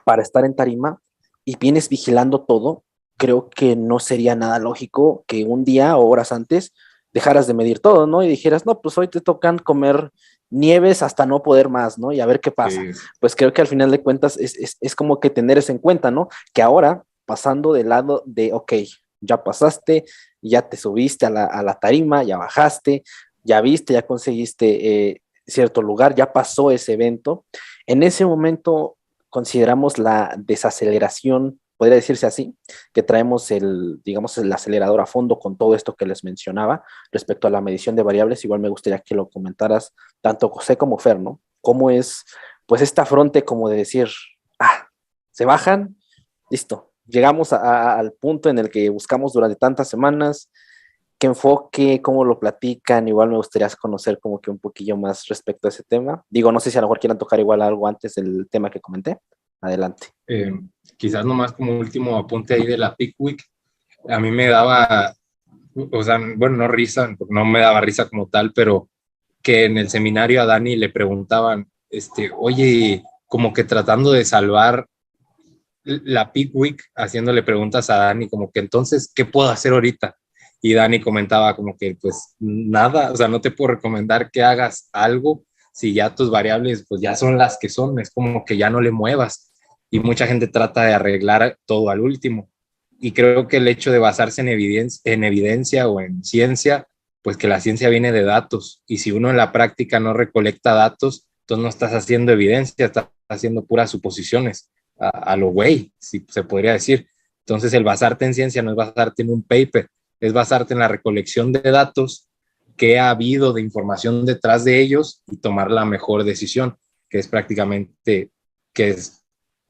para estar en tarima y vienes vigilando todo, creo que no sería nada lógico que un día o horas antes dejaras de medir todo, ¿no? Y dijeras, no, pues hoy te tocan comer nieves hasta no poder más, ¿no? Y a ver qué pasa. Sí. Pues creo que al final de cuentas es como que tener eso en cuenta, ¿no? Que ahora, pasando del lado de, ok, ya pasaste, ya te subiste a la tarima, ya bajaste, ya viste, ya conseguiste cierto lugar, ya pasó ese evento. En ese momento consideramos la desaceleración, podría decirse así, que traemos digamos, el acelerador a fondo con todo esto que les mencionaba respecto a la medición de variables. Igual me gustaría que lo comentaras tanto José como Fer, ¿no? ¿Cómo es, pues, esta fronte como de decir, se bajan, listo, llegamos al punto en el que buscamos durante tantas semanas, qué enfoque, cómo lo platican, igual me gustaría conocer como que un poquillo más respecto a ese tema. Digo, no sé si a lo mejor quieran tocar igual algo antes del tema que comenté. Adelante. Quizás nomás como último apunte ahí de la Peak Week, a mí me daba, o sea, bueno, no risa, no me daba risa como tal, pero que en el seminario a Dani le preguntaban, oye, como que tratando de salvar la Peak Week, haciéndole preguntas a Dani, como que entonces, ¿qué puedo hacer ahorita? Y Dani comentaba como que pues nada, o sea, no te puedo recomendar que hagas algo si ya tus variables pues ya son las que son, es como que ya no le muevas. Y mucha gente trata de arreglar todo al último. Y creo que el hecho de basarse en evidencia o en ciencia, pues que la ciencia viene de datos. Y si uno en la práctica no recolecta datos, entonces no estás haciendo evidencia, estás haciendo puras suposiciones a lo güey, si se podría decir. Entonces el basarte en ciencia no es basarte en un paper, es basarte en la recolección de datos que ha habido de información detrás de ellos y tomar la mejor decisión, que es prácticamente, que es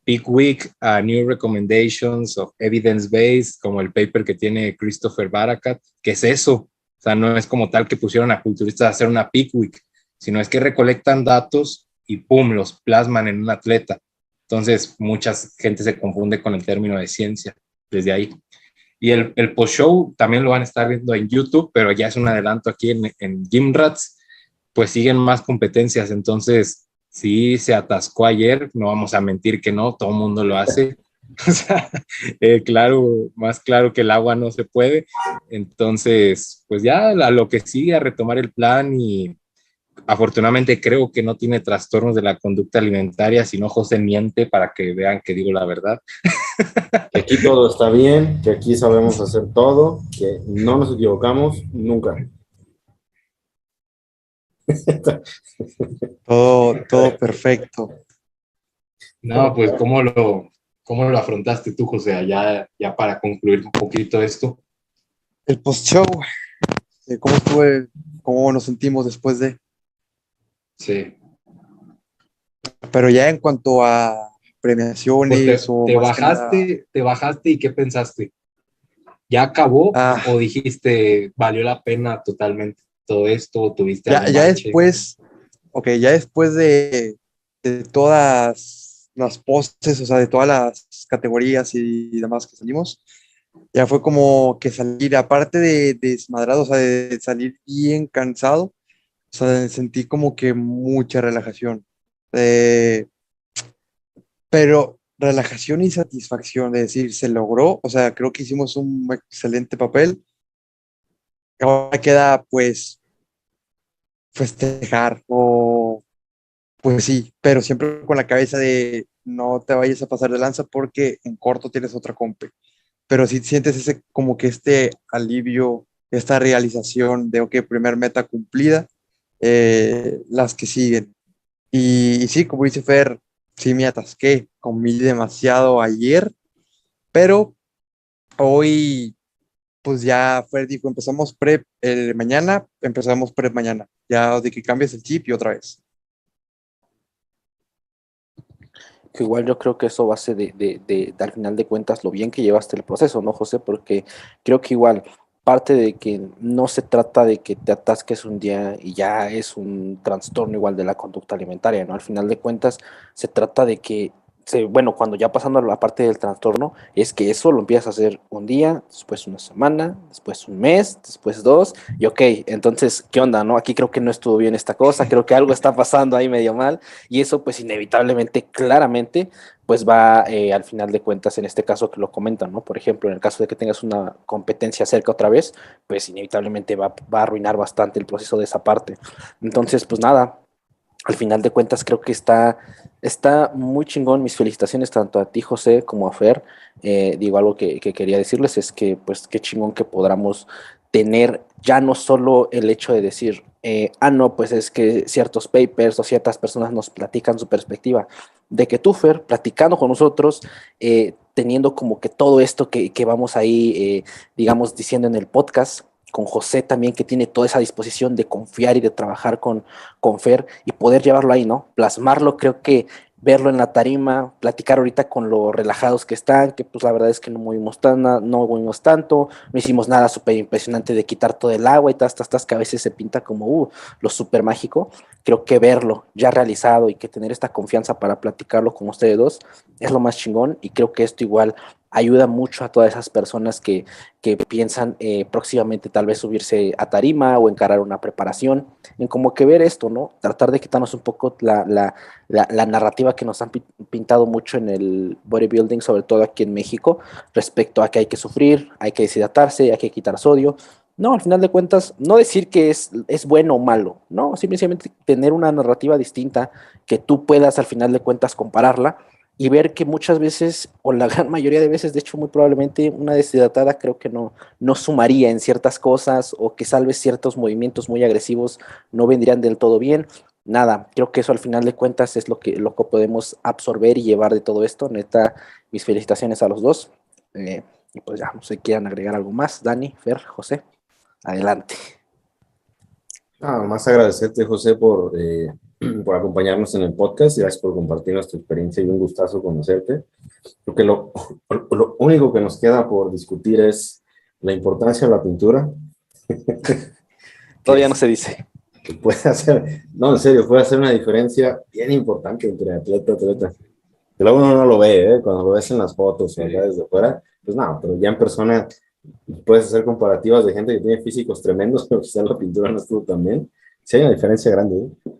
Peak Week, New Recommendations of Evidence-Based, como el paper que tiene Christopher Barakat, que es eso. O sea, no es como tal que pusieron a culturistas a hacer una Peak Week, sino es que recolectan datos y pum, los plasman en un atleta. Entonces, mucha gente se confunde con el término de ciencia desde ahí. Y el post-show también lo van a estar viendo en YouTube, pero ya es un adelanto aquí en Gym Rats, pues siguen más competencias. Entonces, sí, se atascó ayer, no vamos a mentir que no, todo el mundo lo hace. O sea, claro, más claro que el agua no se puede. Entonces, pues ya a lo que sigue, a retomar el plan y afortunadamente creo que no tiene trastornos de la conducta alimentaria, sino José miente para que vean que digo la verdad. Que aquí todo está bien, que aquí sabemos hacer todo, que no nos equivocamos nunca. Todo perfecto. No, pues ¿cómo lo afrontaste tú, José? Ya para concluir un poquito esto. El post-show, ¿cómo estuve? ¿Cómo nos sentimos después de? Sí. Pero ya en cuanto a Pues premiaciones o te más que nada, bajaste y ¿qué pensaste? ¿Ya acabó ah, o dijiste valió la pena totalmente todo esto o tuviste ya, algún ya bache? después, ok, ya después de todas las poses, o sea, de todas las categorías y demás que salimos, ya fue como que salir, aparte de desmadrado, o sea, de salir bien cansado, o sea, sentí como que mucha relajación. Eh, pero relajación y satisfacción de decir, se logró, o sea, creo que hicimos un excelente papel. Ahora queda, pues, festejar o, pues sí, pero siempre con la cabeza de no te vayas a pasar de lanza porque en corto tienes otra compe. Pero si sientes ese, como que este alivio, esta realización de, ok, primer meta cumplida, las que siguen. Y sí, como dice Fer, sí me atasqué, comí demasiado ayer, pero hoy, pues ya Fer dijo, empezamos prep mañana, empezamos prep mañana, ya de que cambies el chip y otra vez. Que igual yo creo que eso va a ser al final de cuentas lo bien que llevaste el proceso, ¿no, José? Porque creo que igual parte de que no se trata de que te atasques un día y ya es un trastorno igual de la conducta alimentaria, ¿no? Al final de cuentas se trata de que, bueno, cuando ya pasando a la parte del trastorno, es que eso lo empiezas a hacer un día, después una semana, después un mes, después dos, y ok, entonces, ¿qué onda, no? Aquí creo que no estuvo bien esta cosa, creo que algo está pasando ahí medio mal y eso pues inevitablemente, claramente, pues va al final de cuentas, en este caso que lo comentan, ¿no? Por ejemplo, en el caso de que tengas una competencia cerca otra vez, pues inevitablemente va a arruinar bastante el proceso de esa parte. Entonces, pues nada, al final de cuentas creo que está muy chingón. Mis felicitaciones tanto a ti, José, como a Fer. Digo, algo que quería decirles es que pues qué chingón que podamos tener ya no solo el hecho de decir, no, pues es que ciertos papers o ciertas personas nos platican su perspectiva, de que tú, Fer, platicando con nosotros, teniendo como que todo esto que vamos ahí, digamos, diciendo en el podcast, con José también, que tiene toda esa disposición de confiar y de trabajar con Fer y poder llevarlo ahí, ¿no? Plasmarlo, creo que verlo en la tarima, platicar ahorita con lo relajados que están, que pues la verdad es que no movimos tanto, no hicimos nada súper impresionante de quitar todo el agua y tas, que a veces se pinta como lo súper mágico. Creo que verlo ya realizado y que tener esta confianza para platicarlo con ustedes dos es lo más chingón y creo que esto igual ayuda mucho a todas esas personas que piensan próximamente tal vez subirse a tarima o encarar una preparación, en como que ver esto, ¿no? Tratar de quitarnos un poco la narrativa que nos han pintado mucho en el bodybuilding, sobre todo aquí en México, respecto a que hay que sufrir, hay que deshidratarse, hay que quitar sodio. No, al final de cuentas, no decir que es bueno o malo, no, simplemente tener una narrativa distinta que tú puedas al final de cuentas compararla y ver que muchas veces, o la gran mayoría de veces, de hecho muy probablemente una deshidratada creo que no sumaría en ciertas cosas o que tal vez ciertos movimientos muy agresivos no vendrían del todo bien. Nada, creo que eso al final de cuentas es lo que podemos absorber y llevar de todo esto. Neta, mis felicitaciones a los dos. Y pues ya, no sé si quieran agregar algo más. Dani, Fer, José, adelante. Nada más agradecerte, José, por acompañarnos en el podcast. Gracias por compartir nuestra experiencia y un gustazo conocerte. Creo que lo único que nos queda por discutir es la importancia de la pintura, que, Todavía no se dice. que puede hacer, no, en serio, puede hacer una diferencia bien importante entre atleta y atleta. Que luego uno no lo ve, ¿eh? Cuando lo ves en las fotos o acá desde fuera, pues no, pero ya en persona puedes hacer comparativas de gente que tiene físicos tremendos, pero quizá la pintura no estuvo tan bien. Sí hay una diferencia grande, ¿eh?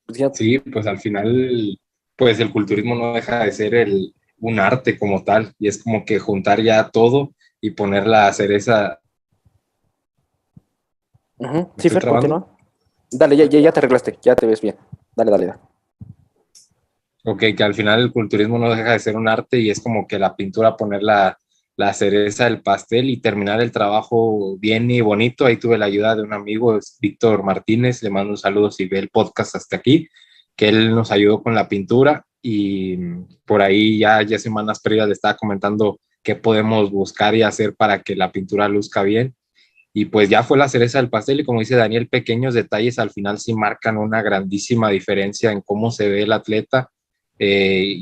Pues ya, Sí, pues al final, pues el culturismo no deja de ser un arte como tal, y es como que juntar ya todo y poner la cereza. ¿Me sí, estoy Fer, trabando? continúa. Dale, ya te arreglaste, ya te ves bien. Dale. Ok, que al final el culturismo no deja de ser un arte y es como que la pintura poner la cereza del pastel y terminar el trabajo bien y bonito. Ahí tuve la ayuda de un amigo, es Víctor Martínez, le mando un saludo si ve el podcast hasta aquí, que él nos ayudó con la pintura y por ahí ya semanas previas le estaba comentando qué podemos buscar y hacer para que la pintura luzca bien. Y pues ya fue la cereza del pastel y como dice Daniel, pequeños detalles al final sí marcan una grandísima diferencia en cómo se ve el atleta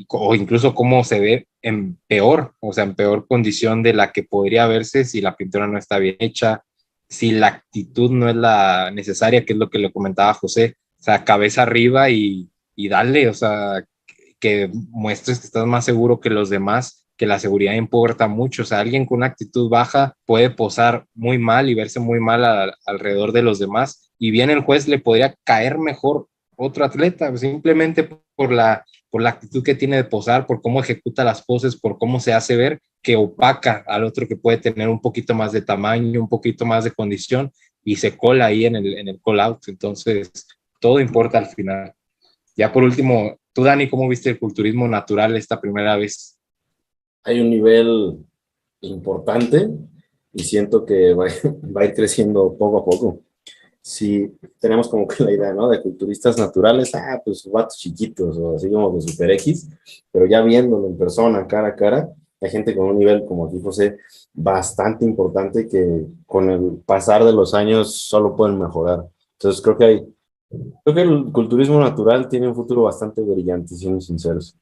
o incluso cómo se ve en peor, o sea, en peor condición de la que podría verse si la pintura no está bien hecha, si la actitud no es la necesaria, que es lo que le comentaba José, o sea, cabeza arriba y dale, o sea, que muestres que estás más seguro que los demás, que la seguridad importa mucho. O sea, alguien con una actitud baja puede posar muy mal y verse muy mal alrededor de los demás. Y bien el juez le podría caer mejor otro atleta, simplemente por la actitud que tiene de posar, por cómo ejecuta las poses, por cómo se hace ver, que opaca al otro que puede tener un poquito más de tamaño, un poquito más de condición y se cola ahí en el call out. Entonces, todo importa al final. Ya por último, tú, Dani, ¿cómo viste el culturismo natural esta primera vez? Hay un nivel importante y siento que va a ir creciendo poco a poco. Si tenemos como que la idea, ¿no? De culturistas naturales, pues vatos chiquitos o así como de super X, pero ya viéndolo en persona, cara a cara, hay gente con un nivel, como aquí José, bastante importante que con el pasar de los años solo pueden mejorar. Entonces creo que el culturismo natural tiene un futuro bastante brillante, siendo sinceros.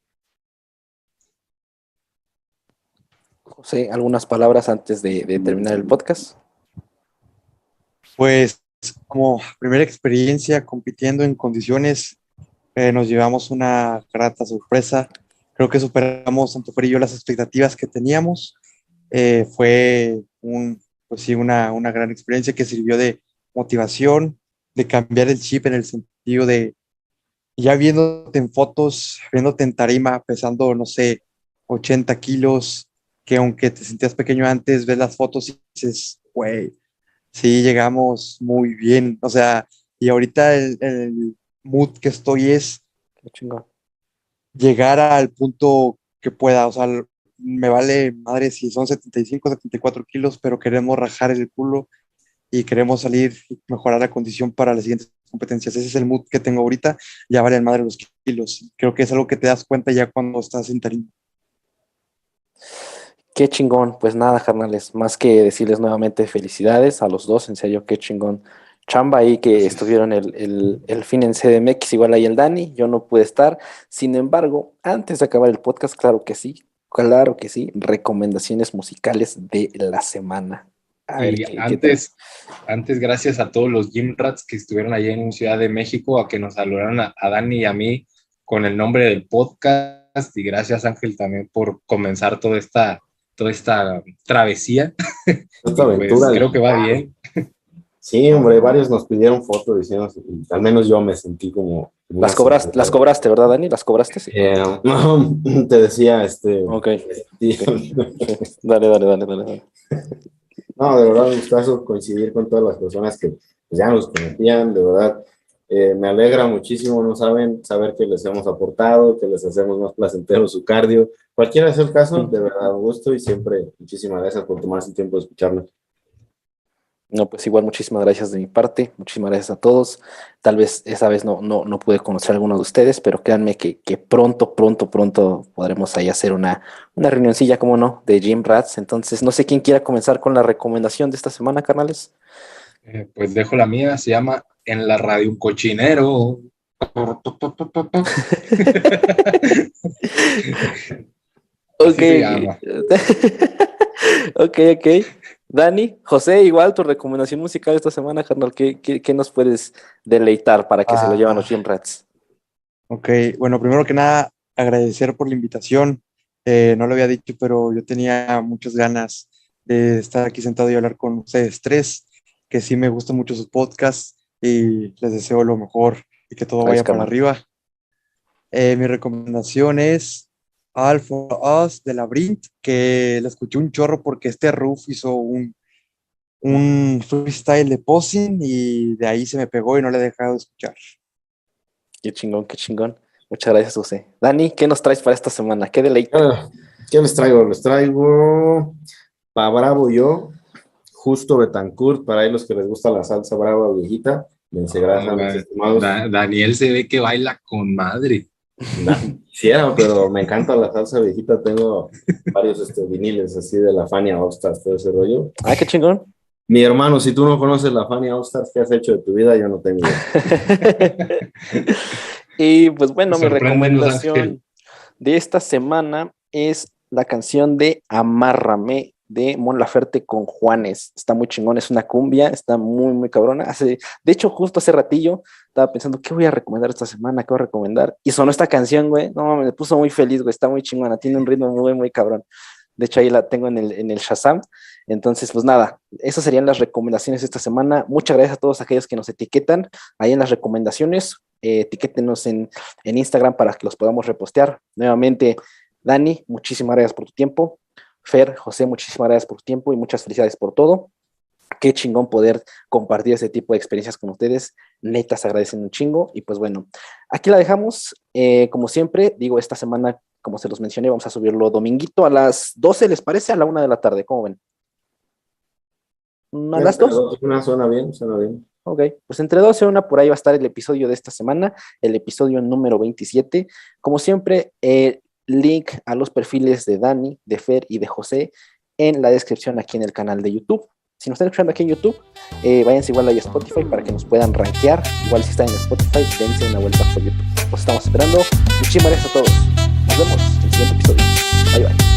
José, algunas palabras antes de terminar el podcast. Pues como primera experiencia compitiendo en condiciones, nos llevamos una grata sorpresa. Creo que superamos, tanto Fer y yo, las expectativas que teníamos. Fue pues sí, una gran experiencia que sirvió de motivación, de cambiar el chip en el sentido de ya viéndote en fotos, viéndote en tarima, pesando, no sé, 80 kilos, que aunque te sentías pequeño antes, ves las fotos y dices, güey, sí, llegamos muy bien. O sea, y ahorita el mood que estoy es Qué chingón. llegar al punto que pueda. O sea, me vale madre si son 75, 74 kilos, pero queremos rajar el culo y queremos salir y mejorar la condición para las siguientes competencias. Ese es el mood que tengo ahorita. Ya valen madre los kilos. Creo que es algo que te das cuenta ya cuando estás en tarima. Qué chingón. Pues nada, carnales, más que decirles nuevamente felicidades a los dos, en serio, qué chingón. Chamba ahí que Gracias. estuvieron el fin en CDMX, igual ahí el Dani, yo no pude estar. Sin embargo, antes de acabar el podcast, claro que sí, recomendaciones musicales de la semana. A ver, Y qué tal? antes, gracias a todos los Gym Rats que estuvieron allí en Ciudad de México, a que nos saludaron a Dani y a mí con el nombre del podcast. y gracias Ángel también por comenzar toda esta travesía. Esta Pues aventura. creo que va bien. Sí, hombre, varios nos pidieron fotos diciendo, al menos yo me sentí como... Las cobraste, ¿verdad, Dani? ¿Las cobraste? Sí. No, te decía, Ok. sí. Dale. No, de verdad, un gustazo coincidir con todas las personas que pues, ya nos conocían, de verdad. Me alegra muchísimo, no saben, saber que les hemos aportado, que les hacemos más placentero su cardio. Cualquiera sea el caso, de verdad, un gusto y siempre muchísimas gracias por tomarse el tiempo de escucharnos. No, pues igual muchísimas gracias de mi parte, muchísimas gracias a todos. Tal vez esa vez no pude conocer a alguno de ustedes, pero créanme que pronto podremos ahí hacer una reunioncilla, como no, de Gym Rats. Entonces, no sé quién quiera comenzar con la recomendación de esta semana, carnales. Pues dejo la mía, se llama En la radio un cochinero. Así se llama. Ok. Dani, José, igual tu recomendación musical esta semana, carnal, ¿qué nos puedes deleitar para que se lo llevan los Gym Rats? Ok, bueno, primero que nada, agradecer por la invitación. No lo había dicho, pero yo tenía muchas ganas de estar aquí sentado y hablar con ustedes tres, que sí me gustan mucho sus podcasts y les deseo lo mejor y que todo vaya para arriba. Mi recomendación es All for Us de Labyrinth, que la escuché un chorro porque Ruf hizo un freestyle de posing y de ahí se me pegó y no le he dejado de escuchar. Qué chingón. Muchas gracias, José. Dani, ¿qué nos traes para esta semana? ¿Qué deleite? ¿Qué les traigo? Les traigo Pa' Bravo Yo, Justo Betancourt, para los que les gusta la salsa brava viejita. Dense grasa, mis estimados. Daniel se ve que baila con madre. Quisiera, pero me encanta la salsa viejita. Tengo varios viniles así de la Fania All Stars, todo ese rollo. Ah, qué chingón. Mi hermano, si tú no conoces la Fania All Stars, ¿qué has hecho de tu vida? Yo no tengo idea. Y pues bueno, mi recomendación de esta semana es la canción de Amárrame de Mon Laferte con Juanes. Está muy chingón, es una cumbia, está muy cabrona. De hecho, justo hace ratillo estaba pensando, ¿qué voy a recomendar esta semana? ¿Qué voy a recomendar? Y sonó esta canción, güey. No, me puso muy feliz, güey. Está muy chingona, tiene un ritmo muy cabrón. De hecho, ahí la tengo en el Shazam. Entonces, pues nada, esas serían las recomendaciones de esta semana. Muchas gracias a todos aquellos que nos etiquetan ahí en las recomendaciones. Etiquétenos en Instagram para que los podamos repostear. Nuevamente, Dani, muchísimas gracias por tu tiempo. Fer, José, muchísimas gracias por tu tiempo y muchas felicidades por todo. Qué chingón poder compartir ese tipo de experiencias con ustedes. Neta, se agradecen un chingo. Y pues bueno, aquí la dejamos. Como siempre, digo, esta semana, como se los mencioné, vamos a subirlo dominguito a las 12, ¿les parece? A la 1 de la tarde, ¿cómo ven? ¿A las 2? Suena bien. Ok, pues entre 12 y 1 por ahí va a estar el episodio de esta semana, el episodio número 27. Como siempre, link a los perfiles de Dani, de Fer y de José en la descripción aquí en el canal de YouTube. Si nos están escuchando aquí en YouTube, váyanse igual ahí a Spotify para que nos puedan rankear. Igual si están en Spotify, dense una vuelta por YouTube. Los estamos esperando. Muchísimas gracias a todos. Nos vemos en el siguiente episodio. Bye.